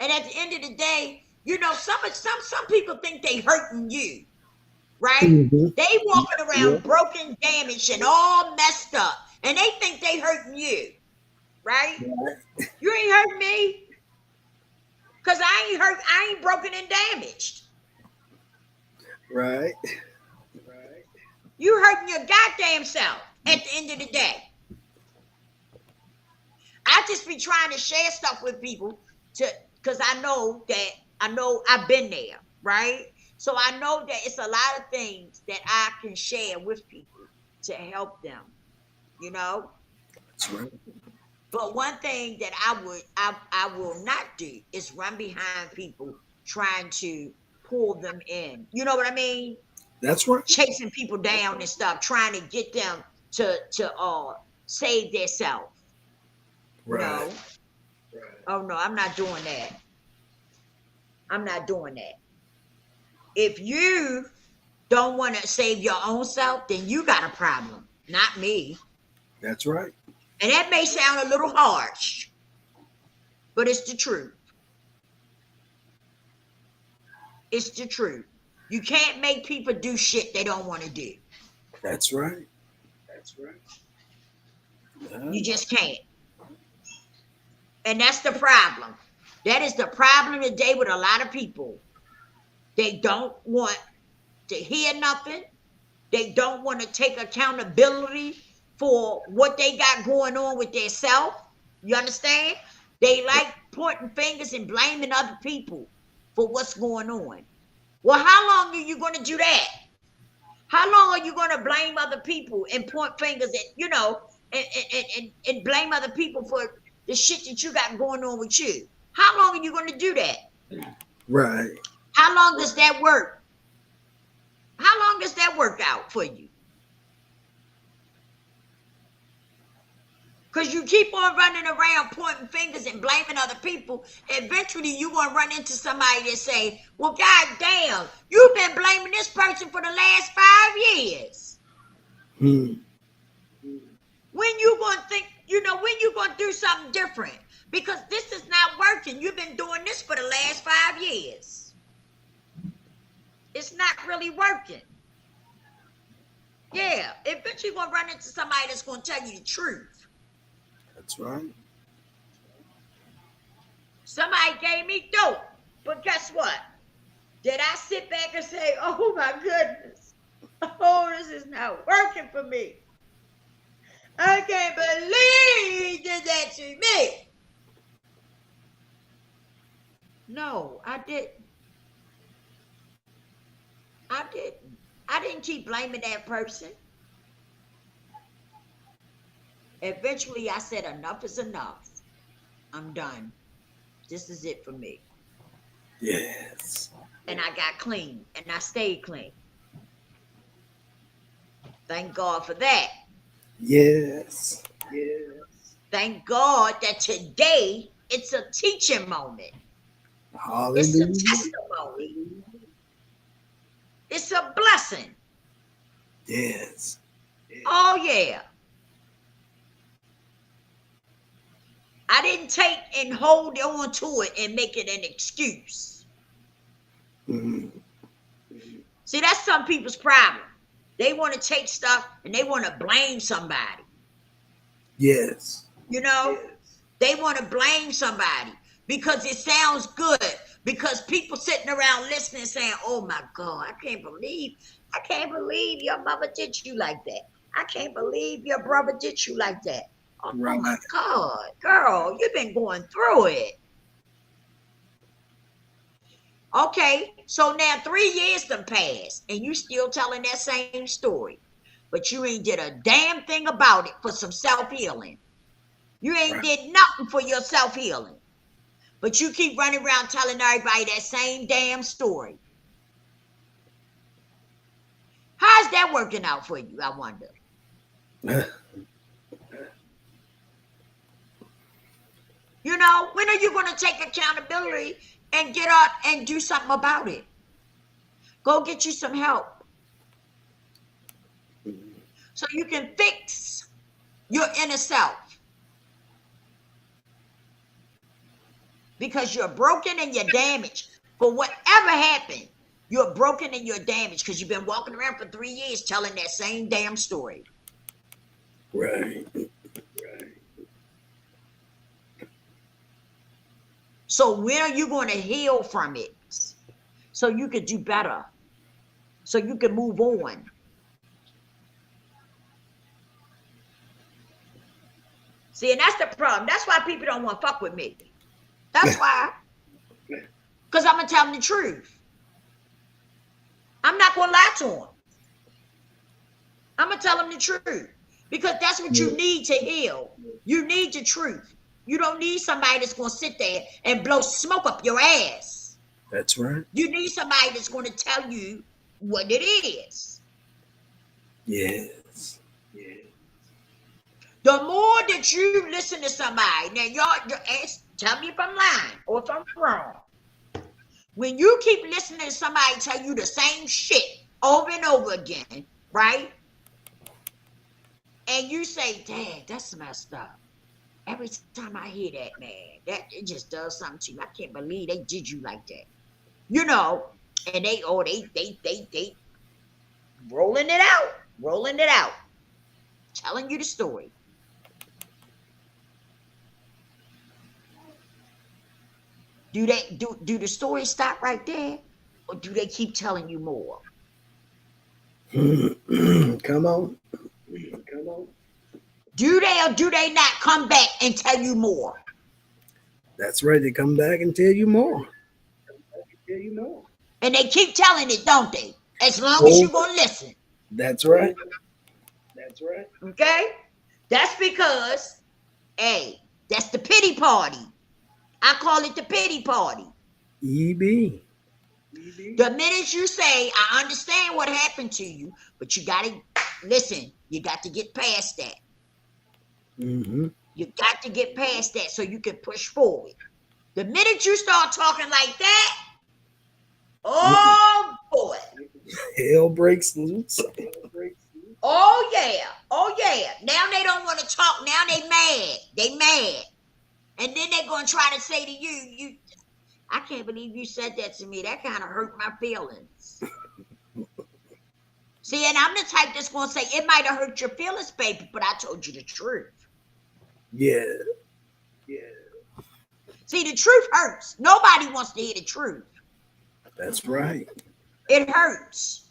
And at the end of the day, you know, some people think they hurting you, right? Mm-hmm. They walking around broken, damaged, and all messed up, and they think they hurting you, right? You ain't hurting me, cause I ain't hurt. I ain't broken and damaged. Right. You hurting your goddamn self at the end of the day. I just be trying to share stuff with people because I know I've been there, right? So I know that it's a lot of things that I can share with people to help them, you know? That's right. But one thing that I will not do is run behind people trying to pull them in. You know what I mean? That's right. Chasing people down and stuff, trying to get them to save their self. Right. No. Oh no, I'm not doing that. I'm not doing that. If you don't want to save your own self, then you got a problem, not me. That's right. And that may sound a little harsh, but it's the truth. It's the truth. You can't make people do shit they don't want to do. That's right. You just can't. And that's the problem. That is the problem today with a lot of people. They don't want to hear nothing. They don't want to take accountability for what they got going on with their self. You understand? They like pointing fingers and blaming other people for what's going on. Well, how long are you going to do that? How long are you going to blame other people and point fingers at, you know, and blame other people for the shit that you got going on with you? How long are you going to do that? Right. How long does that work? How long does that work out for you? Because you keep on running around pointing fingers and blaming other people. Eventually, you're going to run into somebody that say, well, goddamn, you've been blaming this person for the last 5 years. When you going to think, you know, when you going to do something different? Because this is not working. You've been doing this for the last 5 years. It's not really working. Yeah, eventually you're going to run into somebody that's going to tell you the truth. That's right. Somebody gave me dope, but guess what? Did I sit back and say, oh my goodness, oh, this is not working for me? I can't believe he did that to me. No, I didn't. I didn't keep blaming that person. Eventually, I said, enough is enough. I'm done. This is it for me. Yes. And I got clean, and I stayed clean. Thank God for that. Yes. Thank God that today it's a teaching moment. It's a Hallelujah. testimony. It's a blessing. Yes. Oh, yeah. I didn't take and hold on to it and make it an excuse. Mhm. See, that's some people's problem. They want to take stuff and they want to blame somebody. Yes. You know, they want to blame somebody because it sounds good. Because people sitting around listening saying, oh my God, I can't believe your mother did you like that. I can't believe your brother did you like that. Oh Right. my God, girl, you've been going through it. Okay, so now 3 years done passed and you still telling that same story. But you ain't did a damn thing about it for some self-healing. You ain't did nothing for your self-healing. But you keep running around telling everybody that same damn story. How's that working out for you, I wonder? You know, when are you going to take accountability and get up and do something about it? Go get you some help so you can fix your inner self. Because you're broken and you're damaged. For whatever happened, you're broken and you're damaged because you've been walking around for 3 years telling that same damn story. Right. So when are you going to heal from it? So you can do better. So you can move on. See, and that's the problem. That's why people don't want to fuck with me. That's why. Because I'm going to tell them the truth. I'm not going to lie to them. I'm going to tell them the truth. Because that's what you need to heal. You need the truth. You don't need somebody that's going to sit there and blow smoke up your ass. That's right. You need somebody that's going to tell you what it is. Yes. The more that you listen to somebody, now y'all tell me if I'm lying or if I'm wrong. When you keep listening to somebody tell you the same shit over and over again, right? And you say, dang, that's messed up. Every time I hear that, man, that it just does something to you. I can't believe they did you like that. You know, and they rolling it out, telling you the story. Do the stories stop right there, or do they keep telling you more? Come on. Do they or do they not come back and tell you more? That's right. They come back and tell you more. And they keep telling it, don't they? As long as you're going to listen. That's right. Okay? That's because, hey, that's the pity party. I call it the pity party. EB. The minute you say, I understand what happened to you, but you got to listen. You got to get past that. Mm-hmm. You got to get past that so you can push forward. The minute you start talking like that, oh boy. Hell breaks loose. Oh yeah. Now they don't want to talk. Now they mad. And then they're going to try to say to you, I can't believe you said that to me. That kind of hurt my feelings. See, and I'm the type that's going to say, it might have hurt your feelings, baby, but I told you the truth. Yeah. See, the truth hurts. Nobody wants to hear the truth. That's right. It hurts.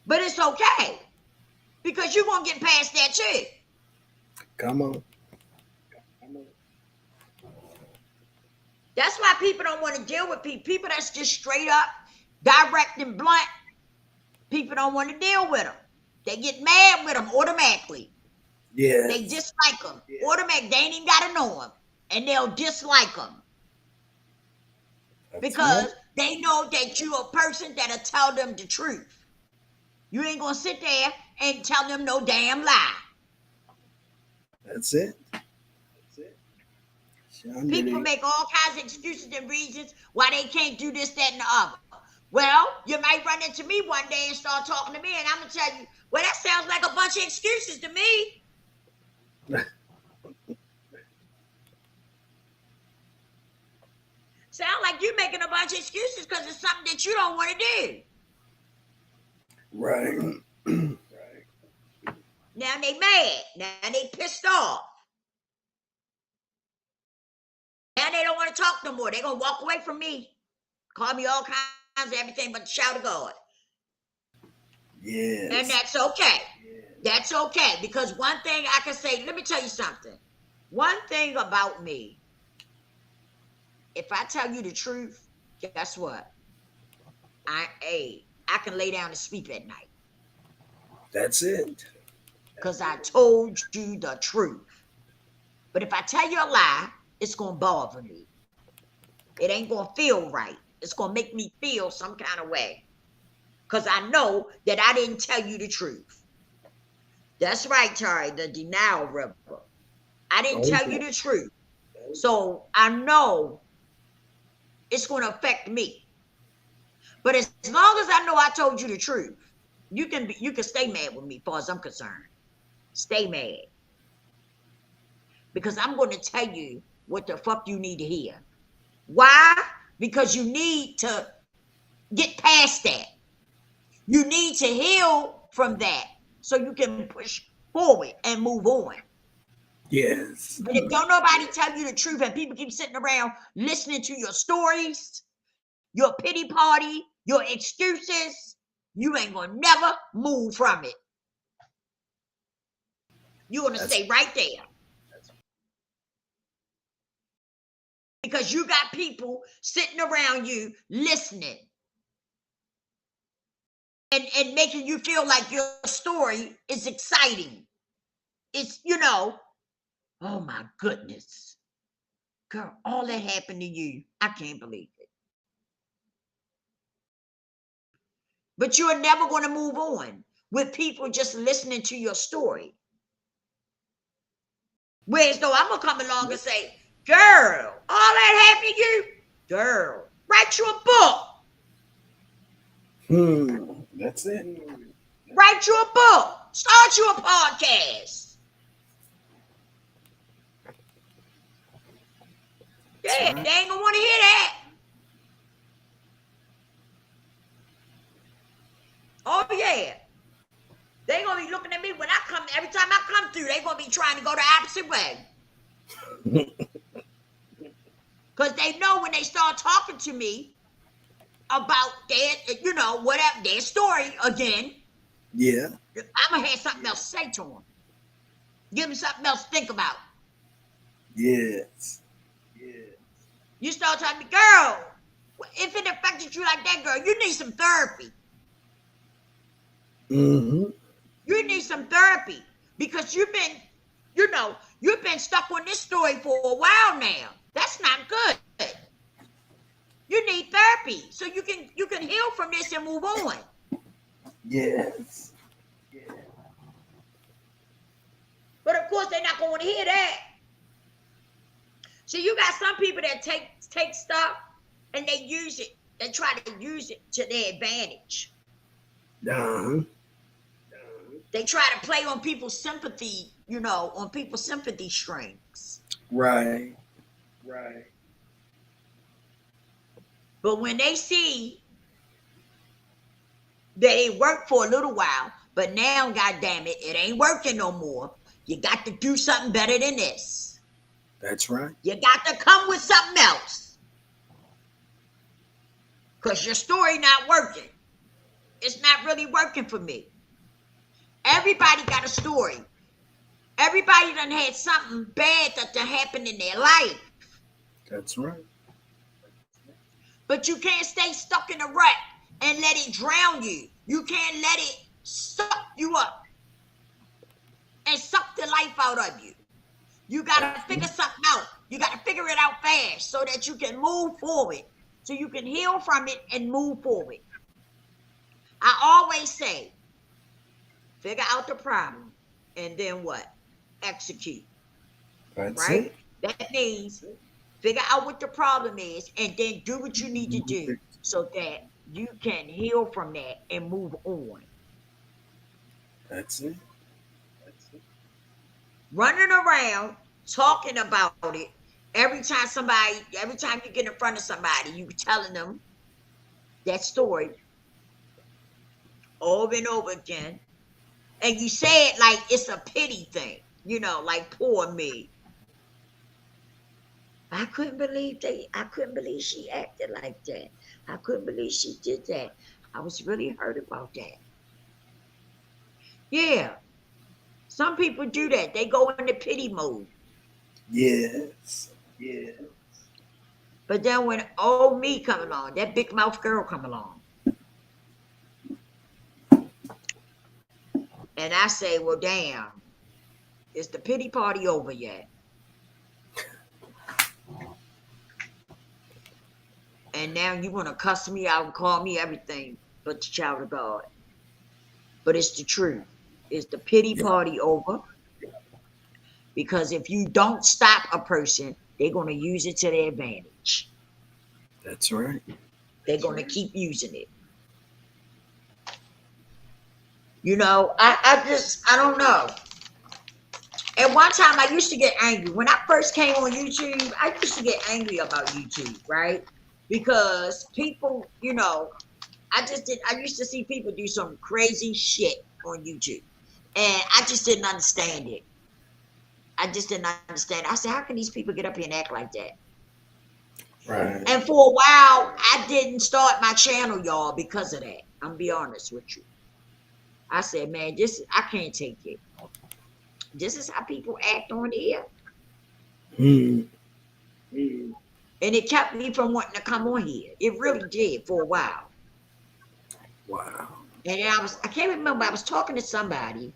But it's okay. Because you're going to get past that too. Come on. That's why people don't want to deal with people. People that's just straight up, direct and blunt. People don't want to deal with them. They get mad with them automatically. Yeah. They dislike them. Automatic. They ain't even got to know them. And they'll dislike them. Because they know that you're a person that'll tell them the truth. You ain't going to sit there and tell them no damn lie. That's it. People Shandere. make all kinds of excuses and reasons why they can't do this, that, and the other. Well, you might run into me one day and start talking to me, and I'm going to tell you, well, that sounds like a bunch of excuses to me. Sound like you're making a bunch of excuses because it's something that you don't want to do. Right. Now they mad. Now they pissed off. Now they don't want to talk no more. They're going to walk away from me. Call me all kinds of everything but the shout of God. Yes. And that's okay. That's okay. Because one thing I can say, let me tell you something. One thing about me, if I tell you the truth, guess what? I can lay down and sleep at night. That's it. Because I told you the truth. But if I tell you a lie, it's going to bother me. It ain't going to feel right. It's going to make me feel some kind of way. Because I know that I didn't tell you the truth. That's right, Tari, the denial river. I didn't tell you the truth. So I know it's going to affect me. But as long as I know I told you the truth, you can stay mad with me as far as I'm concerned. Stay mad. Because I'm going to tell you what the fuck you need to hear. Why? Because you need to get past that. You need to heal from that so you can push forward and move on. Yes. But if don't nobody tell you the truth and people keep sitting around listening to your stories, your pity party, your excuses, you ain't going to never move from it. You're going to stay right there. Because you got people sitting around you listening and making you feel like your story is exciting. It's, oh my goodness. Girl, all that happened to you. I can't believe it. But you're never going to move on with people just listening to your story. Whereas though I'm going to come along and say, girl, all that happened to you? Girl, write you a book. That's it. Write you a book. Start you a podcast. Yeah, right. They ain't gonna want to hear that. Oh yeah. They gonna be looking at me when I come. Every time I come through, they gonna be trying to go the opposite way. Because they know when they start talking to me about their, whatever, their story again. Yeah. I'm going to have something else to say to them. Give them something else to think about. Yes. You start telling me, girl, if it affected you like that, girl, you need some therapy. Mm-hmm. You need some therapy because you've been stuck on this story for a while now. That's not good. You need therapy so you can heal from this and move on. Yes. But of course, they're not going to hear that. So you got some people that take stuff and they use it. They try to use it to their advantage. Uh-huh. They try to play on people's sympathy, on people's sympathy strings. Right. But when they see that it worked for a little while, but now, goddamn it, it ain't working no more. You got to do something better than this. That's right. You got to come with something else. Because your story not working. It's not really working for me. Everybody got a story. Everybody done had something bad that done happened in their life. That's right. But you can't stay stuck in a rut and let it drown you. You can't let it suck you up and suck the life out of you. You got to figure something out. You got to figure it out fast so that you can move forward. So you can heal from it and move forward. I always say, figure out the problem and then what? Execute. That's right? it. That means figure out what the problem is and then do what you need to do so that you can heal from that and move on. That's it. Running around talking about it every time you get in front of somebody, you telling them that story over and over again. And you say it like it's a pity thing, like poor me. I couldn't believe she acted like that. I couldn't believe she did that. I was really hurt about that. Yeah, some people do that. They go into pity mode. Yes. But then when old me come along, that big mouth girl come along, and I say, well, damn, is the pity party over yet? And now you want to cuss me out and call me everything but the child of God. But it's the truth. Is the pity party over? Because if you don't stop a person, they're going to use it to their advantage. That's right. They're going to keep using it. I don't know. At one time, I used to get angry. When I first came on YouTube, I used to get angry about YouTube, right? Because people, I used to see people do some crazy shit on YouTube. And I just didn't understand it. I said, how can these people get up here and act like that? Right. And for a while, I didn't start my channel, y'all, because of that. I'm gonna be honest with you. I said, man, I can't take it. This is how people act on here. Mm. And it kept me from wanting to come on here. It really did for a while. Wow. And I can't remember, I was talking to somebody.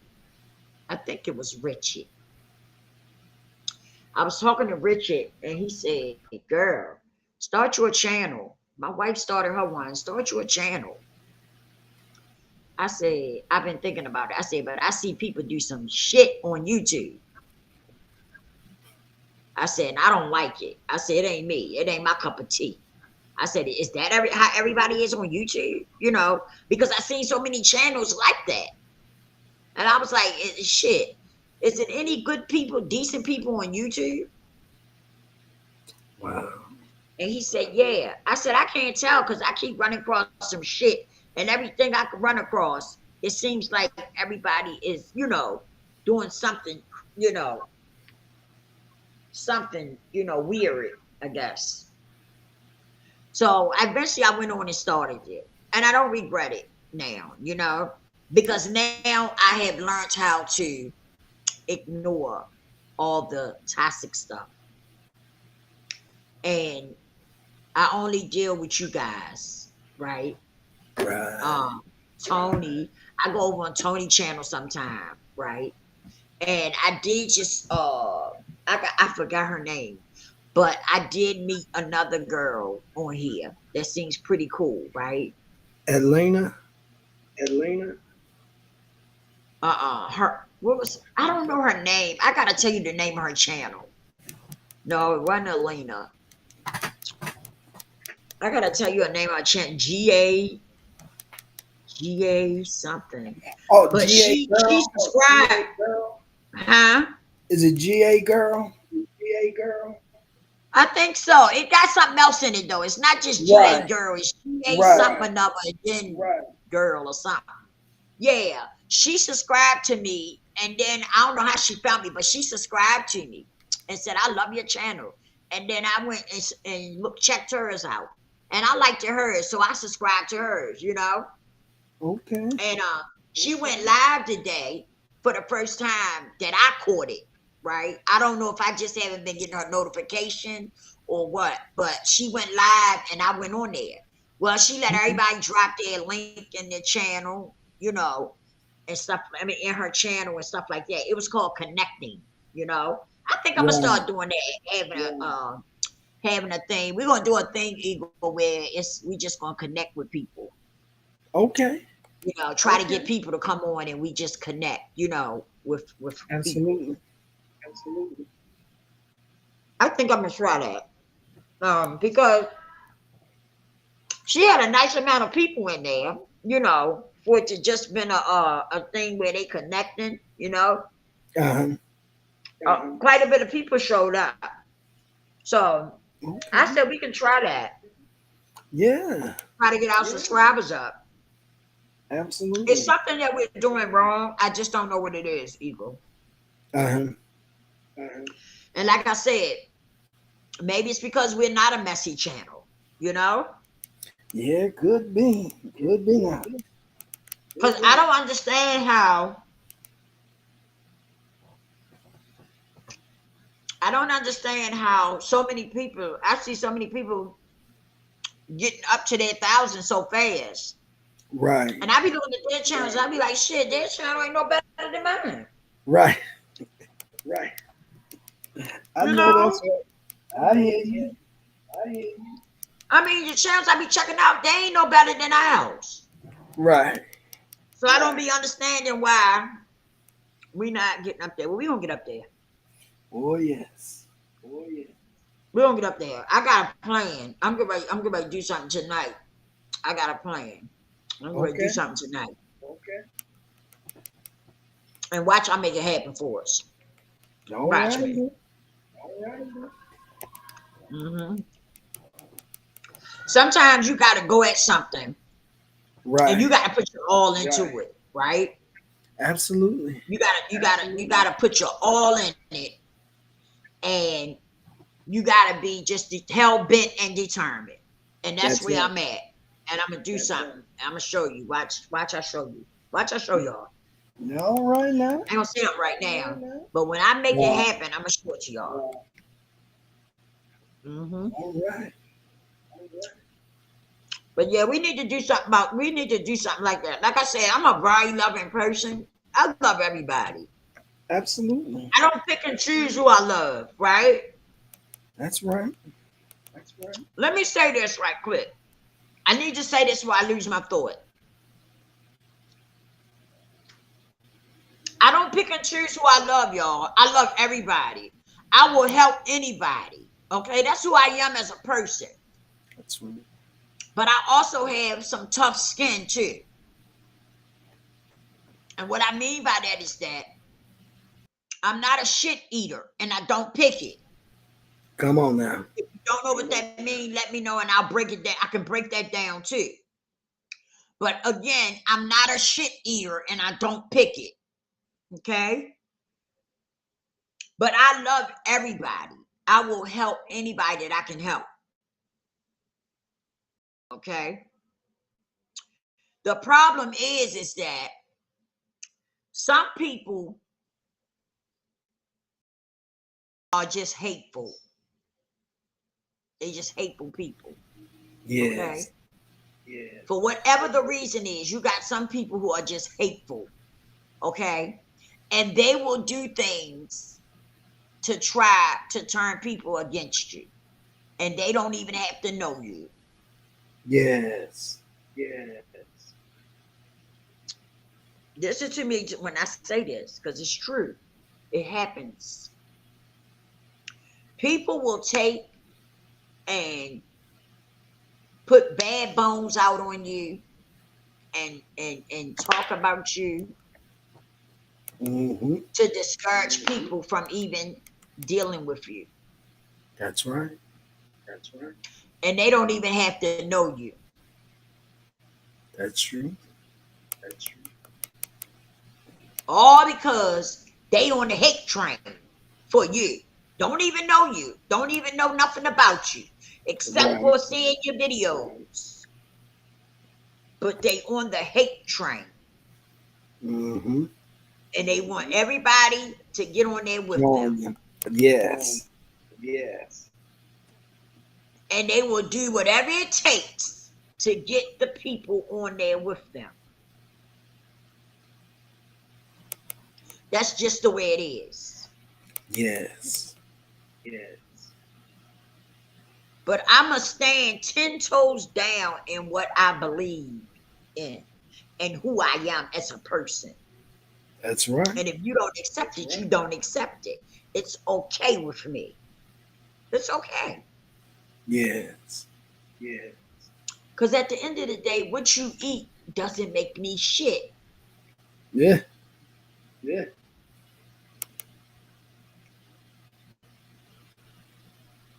I think it was Richard. I was talking to Richard and he said, girl, start your channel. My wife started her one. Start your channel. I said, I've been thinking about it. I said, but I see people do some shit on YouTube. I said, and I don't like it. I said, it ain't me. It ain't my cup of tea. I said, is that how everybody is on YouTube? Because I seen so many channels like that. And I was like, shit, is it any good people, decent people on YouTube? Wow. And he said, yeah. I said, I can't tell because I keep running across some shit. And everything I could run across, it seems like everybody is, doing something, weird, I guess. So eventually I went on and started it. And I don't regret it now, because now I have learned how to ignore all the toxic stuff. And I only deal with you guys, right? Right. Tony, I go over on Tony channel sometime, right? And I did just I forgot her name, but I did meet another girl on here that seems pretty cool, right? Atlanta. I don't know her name. I gotta tell you the name of her channel. No, it wasn't Elena. I gotta tell you her name of her channel. GA something. Oh, But GA she girl. subscribed. Huh? Is it GA girl? I think so. It got something else in it though. It's not just GA Right. girl. It's GA Right. something another and then girl or something. Yeah. She subscribed to me and then I don't know how she found me, but she subscribed to me and said, I love your channel. And then I went and checked hers out. And I liked hers, so I subscribed to hers, Okay. And she went live today for the first time that I caught it, right? I don't know if I just haven't been getting her notification or what, but she went live and I went on there. Well, she let everybody drop their link in their channel, and stuff. I mean, in her channel and stuff like that. It was called Connecting, I think I'm gonna start doing that, having a thing. We're gonna do a thing, Eagle, where we just gonna connect with people. Okay. Try to get people to come on and we just connect, with Absolutely. people. I think I'm gonna try that. Because she had a nice amount of people in there, for it to just been a thing where they connecting, Uh-huh. quite a bit of people showed up. So I Okay. said we can try that. Yeah, Try to get our subscribers up. It's absolutely. something that we're doing wrong. I just don't know what it is, Eagle. Uh-huh. And like I said, maybe it's because we're not a messy channel, Yeah, could be. Could be now. because I don't understand how. I don't understand how so many people. I see so many people getting up to their thousand so fast. Right. And I be looking at their channels. I be like, shit, their channel ain't no better than mine. Right. Right. I You know know? that's right. I hear you. I hear you. I mean, the channels I be checking out, they ain't no better than ours. Right. So I don't be understanding why we not getting up there. Well, we gonna get up there. Oh yes. Oh yes. We gonna get up there. I got a plan. I'm gonna do something tonight. I got a plan. I'm gonna do something tonight. Okay. And watch I make it happen for us. All Watch right. me. All right. Mm-hmm. Sometimes you got to go at something, Right. and you got to put your all into it, right? Absolutely. You gotta put your all in it, and you gotta be just hell bent and determined. And that's where I'm at. And I'm gonna do something. I'm gonna show you. Watch. I show you. Watch. I show y'all. All right now. I ain't gonna say it right now, but when I make it happen, I'm gonna show it to y'all. Mm-hmm. All right. But yeah, we need to do something like that. Like I said, I'm a very loving person. I love everybody. Absolutely. I don't pick and choose who I love, right? That's right. That's right. Let me say this right quick. I need to say this before I lose my thought. I don't pick and choose who I love, y'all. I love everybody. I will help anybody. Okay, that's who I am as a person. That's right. But I also have some tough skin too. And what I mean by that is that I'm not a shit eater and I don't pick it. Come on now. If you don't know what that means, let me know and I'll break it down. I can break that down too. But again, I'm not a shit eater and I don't pick it. Okay? But I love everybody. I will help anybody that I can help. Okay? The problem is that some people are just hateful. They just hateful people. Yes. Okay? Yes. For whatever the reason is, you got some people who are just hateful. Okay? And they will do things to try to turn people against you. And they don't even have to know you. Yes. Yes. Listen to me when I say this, because it's true. It happens. People will take and put bad bones out on you and talk about you to discourage people from even dealing with you. That's right. That's right. And they don't even have to know you. That's true. That's true. All because they on the hate train for you. Don't even know you. Don't even know nothing about you. Except for seeing your videos. But they on the hate train. Mm-hmm. And they want everybody to get on there with them. Yes. Yes. And they will do whatever it takes to get the people on there with them. That's just the way it is. Yes. Yes. But I must stand 10 toes down in what I believe in and who I am as a person. That's right. And if you don't accept it, you don't accept it. It's okay with me. It's okay. Yes. Yes. Because at the end of the day, what you eat doesn't make me shit. Yeah. Yeah.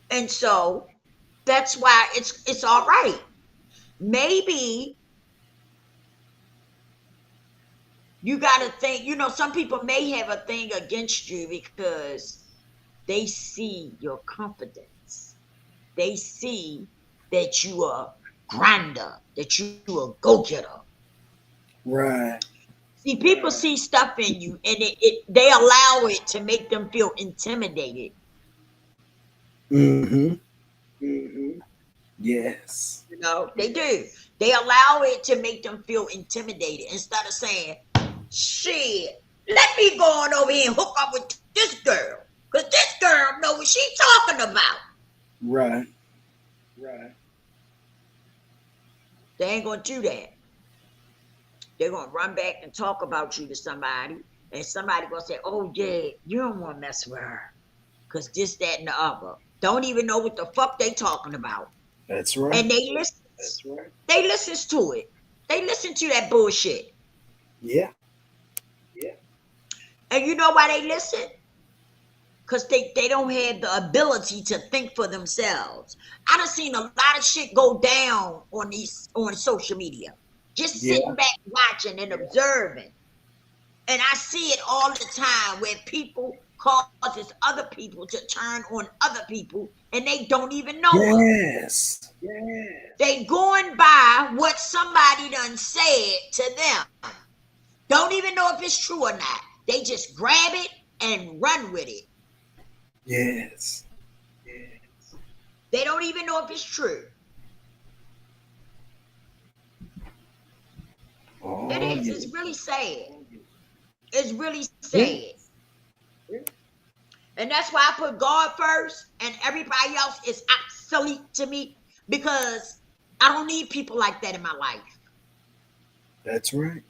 And so that's why it's all right. Maybe you got to think, some people may have a thing against you because they see your confidence. They see that you are grinder, that you a go-getter. Right. See, people see stuff in you and they allow it to make them feel intimidated. Mm-hmm. Mm-hmm. Yes. They do. They allow it to make them feel intimidated instead of saying, shit, let me go on over here and hook up with this girl. Because this girl know what she's talking about. Right. Right. They ain't going to do that. They're going to run back and talk about you to somebody. And somebody going to say, oh, yeah, you don't want to mess with her. Because this, that, and the other. Don't even know what the fuck they talking about. That's right. And they listen. That's right. They listen to it. They listen to that bullshit. Yeah. Yeah. And you know why they listen? Because they don't have the ability to think for themselves. I done seen a lot of shit go down on social media. Just sitting back watching and observing. And I see it all the time where people causes other people to turn on other people and they don't even know yes. Them. Yes. They going by what somebody done said to them. Don't even know if it's true or not. They just grab it and run with it. Yes. Yes. They don't even know if it's true. Oh, it is. It's really sad. It's really sad. Yeah. And that's why I put God first and everybody else is obsolete to me because I don't need people like that in my life. That's right.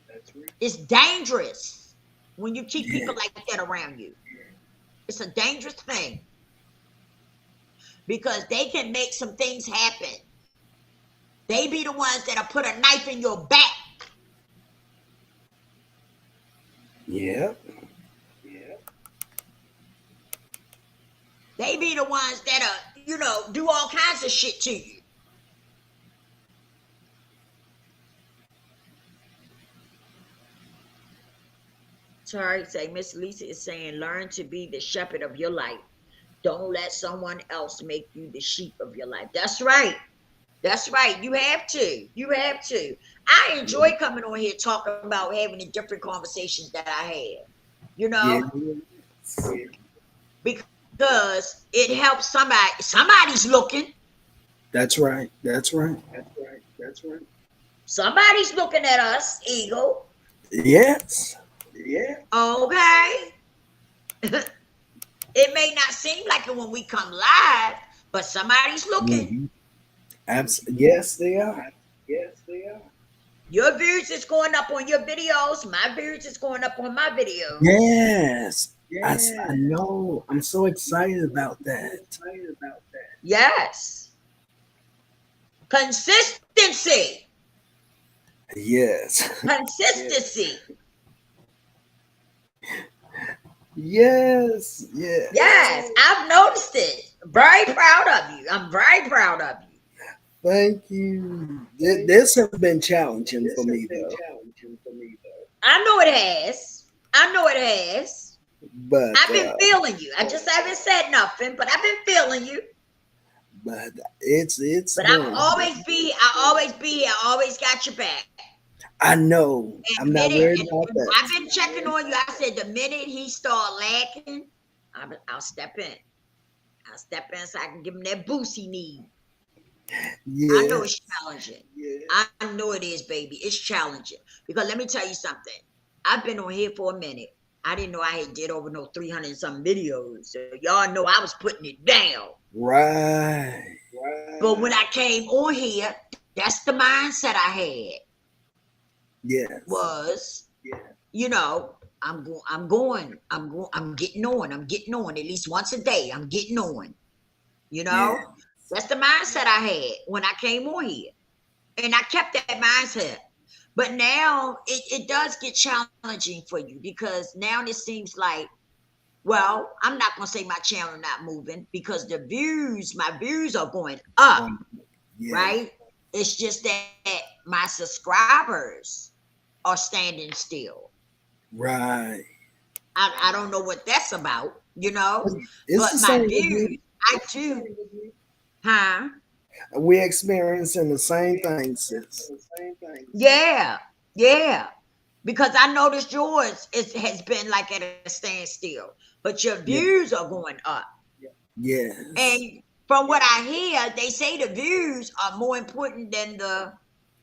That's right. It's dangerous when you keep people like that around you. It's a dangerous thing because they can make some things happen. They be the ones that'll put a knife in your back. Yeah. They be the ones that'll, do all kinds of shit to you. Sorry, say Miss Lisa is saying, learn to be the shepherd of your life. Don't let someone else make you the sheep of your life. That's right. That's right. You have to. You have to. I enjoy coming on here talking about having the different conversations that I have. Yeah. Because it helps somebody. Somebody's looking. That's right. That's right. That's right. That's right. Somebody's looking at us, Eagle. Yes. Yeah. Okay. It may not seem like it when we come live, but somebody's looking. Mm-hmm. Yes, they are. Yes, they are. Your views is going up on your videos. My views is going up on my videos. Yes. Yes. I know. I'm so excited about that. Yes. Consistency. Yes. Consistency. Yes. Yes. Yes. I've noticed it. Very proud of you. I'm very proud of you. Thank you. This has been challenging for me, though. I know it has. I know it has. But I've been feeling you. I just haven't said nothing, but I've been feeling you. But it's. But I'll always be here. I always got your back. I know. I'm not worried about that. I've been checking on you. I said the minute he start lacking, I'll step in. I'll step in so I can give him that boost he needs. Yeah. I know it's challenging. Yeah. I know it is, baby. It's challenging. Because let me tell you something. I've been on here for a minute. I didn't know I had did over 300 and some videos. So y'all know I was putting it down. Right. But when I came on here, that's the mindset I had. Yes. Was, I'm getting on. I'm getting on at least once a day. I'm getting on. You Yeah. know, that's the mindset I had when I came on here. And I kept that mindset. But now it does get challenging for you because now it seems like, well, I'm not going to say my channel not moving because my views are going up, Yeah. right? It's just that my subscribers are standing still. Right. I don't know what that's about, It's but the my same with views, you. I do, huh? We're experiencing the same thing, sis. Yeah, yeah. Because I noticed yours has been like at a standstill, but your Yeah. views are going up. Yes. And from what I hear, they say the views are more important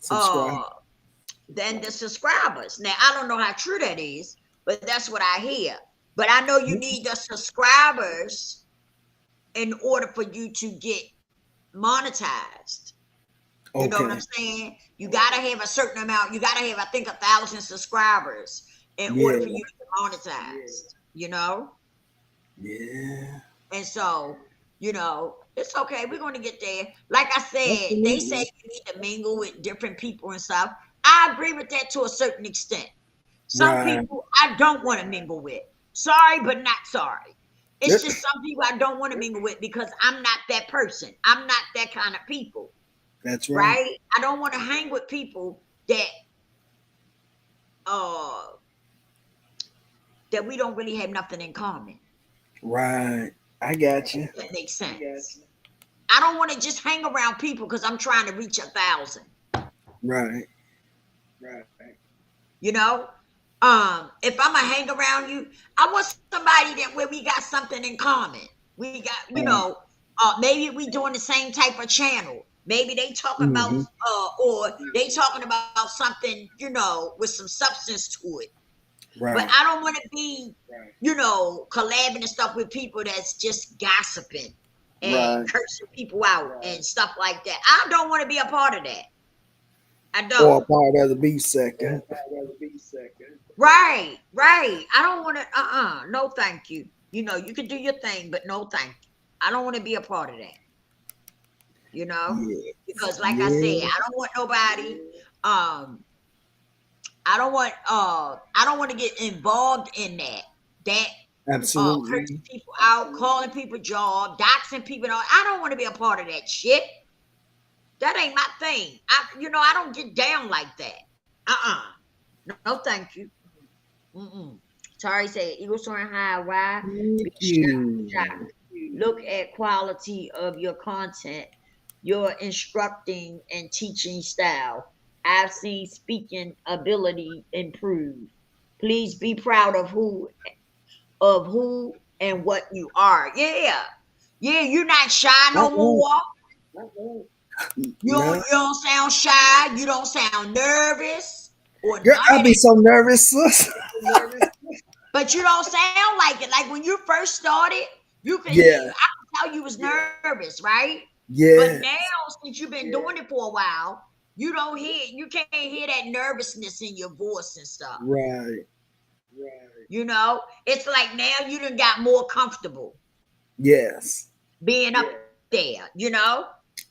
Subscribe. uh than the subscribers. Now I don't know how true that is, but that's what I hear. But I know you need the subscribers in order for you to get monetized. You know what I'm Okay. saying? You gotta have a certain amount. You gotta have, I think, 1,000 subscribers in order Yeah. for you to get monetized. You know, Yeah. and so it's okay. We're gonna get there. Like I said, they say Absolutely. you need to mingle with different people and stuff. I agree with that to a certain extent. Some Right. people I don't want to mingle with. Sorry, but not sorry. It's just some people I don't want to mingle with because I'm not that person. I'm not that kind of people. That's right. Right? I don't want to hang with people uh that we don't really have nothing in common. Right. I got you. If that makes sense. I don't want to just hang around people because I'm trying to reach 1,000. Right. You know, if I'm gonna hang around you, I want somebody that where we got something in common. We got, maybe we doing the same type of channel. Maybe they talking about, Mm-hmm. or they talking about something, with some substance to it. Right. But I don't want to be, collabing and stuff with people that's just gossiping and Right. cursing people out and stuff like that. I don't want to be a part of that. I Or don't. a part of the B sector. Right. I don't want to. No, thank you. You can do your thing, but no, thank you. I don't want to be a part of that. Yeah. Because like I said, I don't want nobody. I don't want to get involved in that Absolutely. cursing people out, calling people job, doxing people. I don't want to be a part of that shit. That ain't my thing. I don't get down like that. No, thank you. Sorry, say Eagle soaring high. Why? Be Thank you. shocked. Look at quality of your content, your instructing and teaching style. I've seen speaking ability improve. Please be proud of who and what you are. Yeah. You're not shy no more. No. You don't sound shy. You don't sound nervous or Girl, none I'd of be that. so nervous, sis. But you don't sound like it. Like when you first started, you could Yeah. I could tell you was nervous, right? Yeah. But now, since you've been doing it for a while, you can't hear that nervousness in your voice and stuff. Right. It's like now you done got more comfortable Yes. being up there,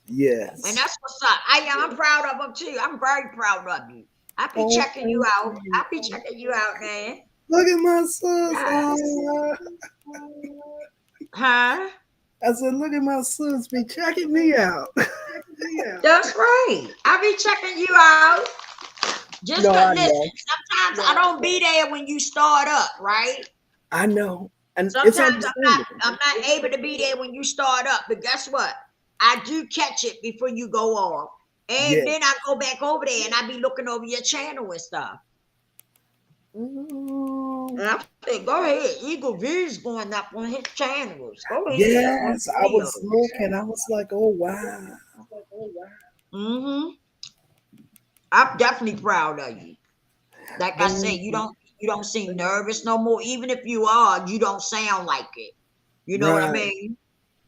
Yes. And that's what's up. I'm proud of them too. I'm very proud of you. I be checking you out. I be checking you out, man. Look at my sis. Yes. Huh? I said, look at my sis be checking me out. That's right. I be checking you out. Just No, I listen. know. Sometimes I don't be there when you start up, right? I know. And Sometimes it's understandable. I'm not able to be there when you start up, but guess what? I do catch it before you go off. And then I go back over there and I be looking over your channel and stuff. And I said, go ahead. Eagle Views going up on his channels. Go ahead. Yes, I was looking. I was like, oh wow. I'm definitely proud of you. Like I said, you don't seem nervous no more. Even if you are, you don't sound like it. You know what I mean?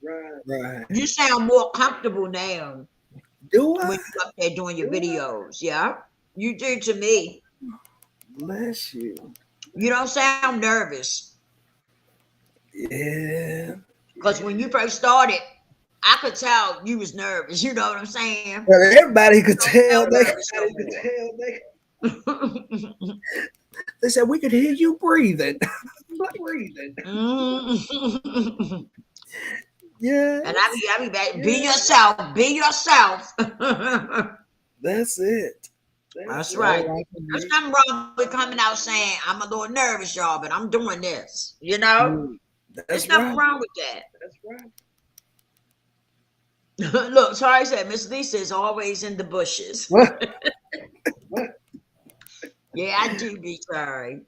Right. You sound more comfortable now. Do I? When you're up there doing your videos, yeah, you do to me. Bless you. You don't sound nervous. Yeah. Because when you first started, I could tell you was nervous. You know what I'm saying? But everybody could tell. Nervous no They said we could hear you breathing. Mm. Yeah, And I be back. Be yourself. Be yourself. that's it. That's right. There's nothing wrong with coming out saying I'm a little nervous, y'all, but I'm doing this. You know, there's nothing wrong with that. That's right. Look, sorry, said Miss Lisa is always in the bushes. Yeah, I do be sorry.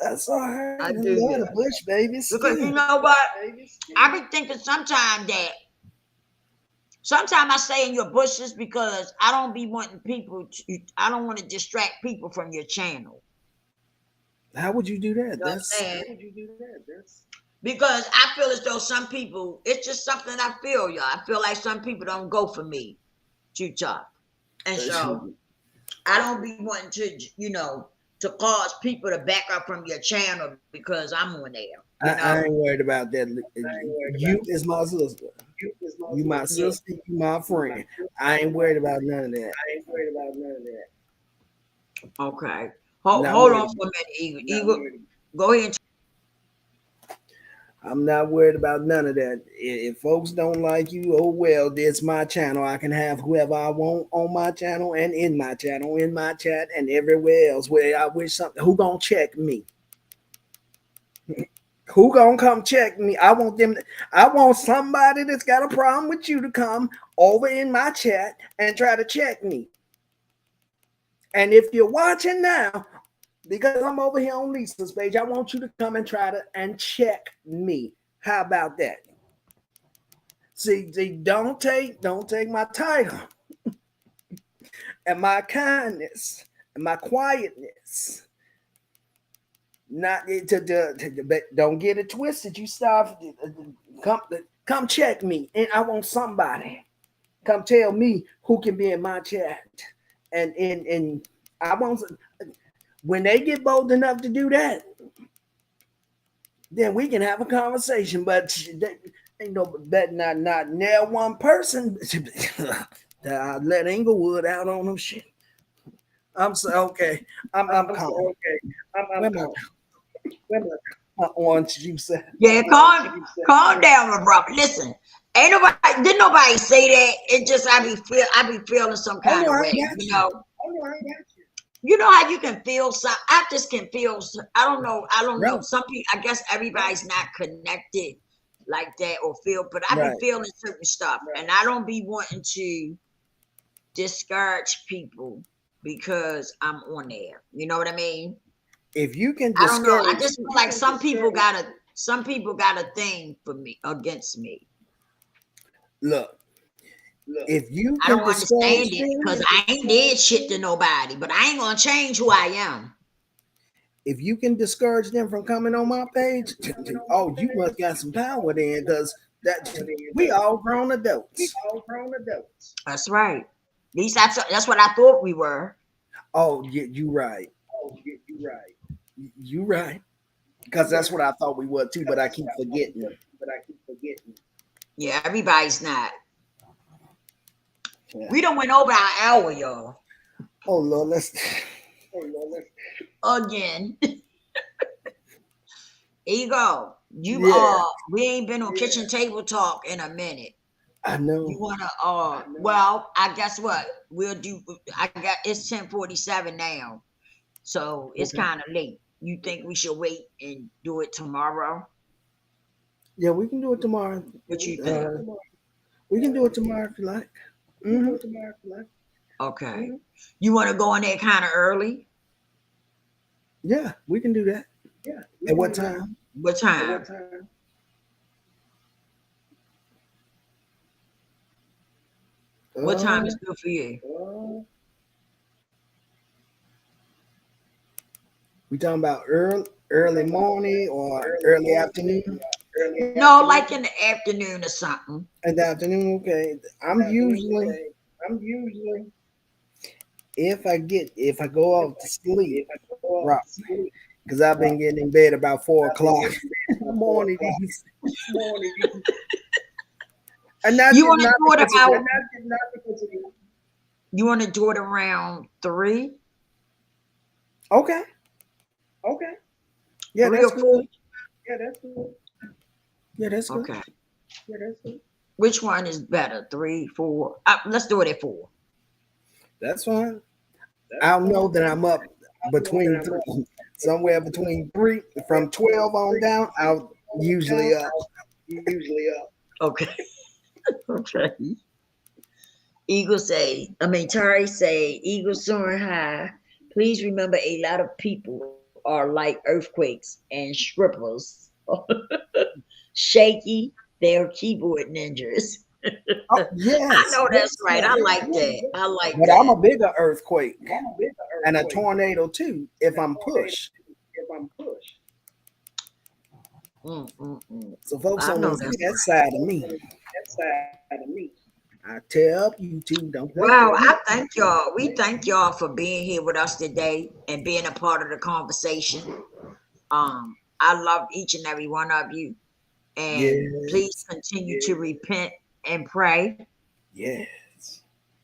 That's all right. I do. The bush, babies. Because you know what? I be thinking sometimes I stay in your bushes because I don't be wanting people to, I don't want to distract people from your channel. How would you do that? You know because I feel as though some people, it's just something I feel, y'all. I feel like some people don't go for me too tough. And so I don't be wanting to, to cause people to back up from your channel because I'm on there. I ain't worried about that. You is my sister. You my sister, you my friend. I ain't worried about none of that. Okay. Hold on for a minute, Eagle. Go ahead. I'm not worried about none of that. If folks don't like you, oh well, it's my channel. I can have whoever I want on my channel and in my channel, in my chat, and everywhere else where I wish something. Who gonna check me? Who gonna come check me? I want somebody that's got a problem with you to come over in my chat and try to check me. And if you're watching now, because I'm over here on Lisa's page, I want you to come and try to check me. How about that? See, don't take my title and my kindness and my quietness. Not don't get it twisted. You start come check me, and I want somebody come tell me who can be in my chat, and I want. When they get bold enough to do that, then we can have a conversation. But ain't no bet not nail one person that I let Inglewood out on them shit. I'm so okay. I'm calm. Okay. I'm my orange juice. Yeah, calm down, my brother. Listen, didn't nobody say that. It just I be feeling some kind of way, you know. You know how you can feel some. I just can feel. I don't know. Some people. I guess everybody's not connected like that or feel. But I be feeling certain stuff, and I don't be wanting to discourage people because I'm on there. You know what I mean? If you can, I don't know. I just feel like some people got a thing for me against me. Look. If you I don't understand it because I ain't did shit to nobody, but I ain't gonna change who I am. If you can discourage them from coming on my page, oh, you must got some power then, because we all grown adults. That's right. At least that's what I thought we were. Oh, you right. You right. Because that's what I thought we were too, but I keep forgetting. Yeah, everybody's not. Yeah. We don't went over our hour, y'all. Oh Lord, let's again. Ego, we ain't been on kitchen table talk in a minute. I know. You wanna well, I guess what we'll do. It's 10:47 now, so it's kind of late. You think we should wait and do it tomorrow? Yeah, we can do it tomorrow. What you think? We can do it tomorrow if you like. Mm-hmm. Okay. Mm-hmm. You want to go in there kind of early? Yeah, we can do that. Yeah. At what time? What time? What time is good for you? We talking about early morning or early afternoon? No, like in the afternoon or something. In the afternoon, okay. I'm usually if I go off to sleep, because I've been getting in bed about 4 o'clock in the morning. And not, You want to not do it because about? of, not because of you. You want to do it around 3? Okay. Okay. Yeah, 3 that's or 4? good. Yeah, that's good. Yeah, that's good. Okay. Yeah, that's good. Which one is better? 3, 4? Let's do it at 4. That's fine. That's I'll know fine. that I'm up between somewhere between 3 from 12 on down. I'll usually up. Okay. Okay. Eagle say, Tari say, Eagle soaring high. Please remember a lot of people are like earthquakes and strippers. Shaky, they're keyboard ninjas. Oh, I yes, know that's yes, right. yes. I like that. I like But I'm that. a bigger earthquake and a tornado too if I'm pushed. Mm. So folks I don't know want to see that's that right. side of me. I tell you two don't play Wow, with me. I thank y'all. We thank y'all for being here with us today and being a part of the conversation. I love each and every one of you. And please Yes, continue to repent and pray. yes.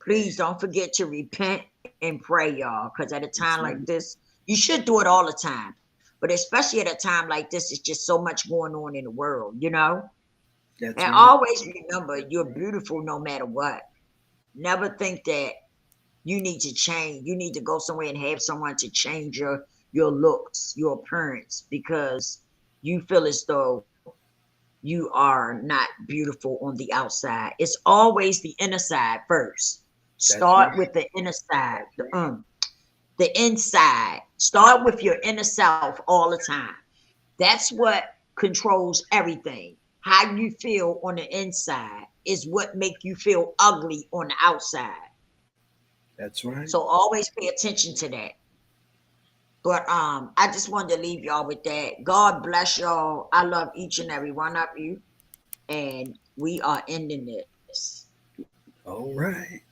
Please don't forget to repent and pray, y'all. Because at a That's time right. like this, you should do it all the time. But especially at a time like this, it's just so much going on in the world, you know? That's And right. always remember you're beautiful no matter what. Never think that you need to change. You need to go somewhere and have someone to change your looks, your appearance, because you feel as though you are not beautiful on the outside. It's always the inner side first. That's Start right. with the inner side, the inside. Start with your inner self all the time. That's what controls everything. How you feel on the inside is what make you feel ugly on the outside. That's right. So always pay attention to that. But I just wanted to leave y'all with that. God bless y'all. I love each and every one of you. And we are ending this. All right.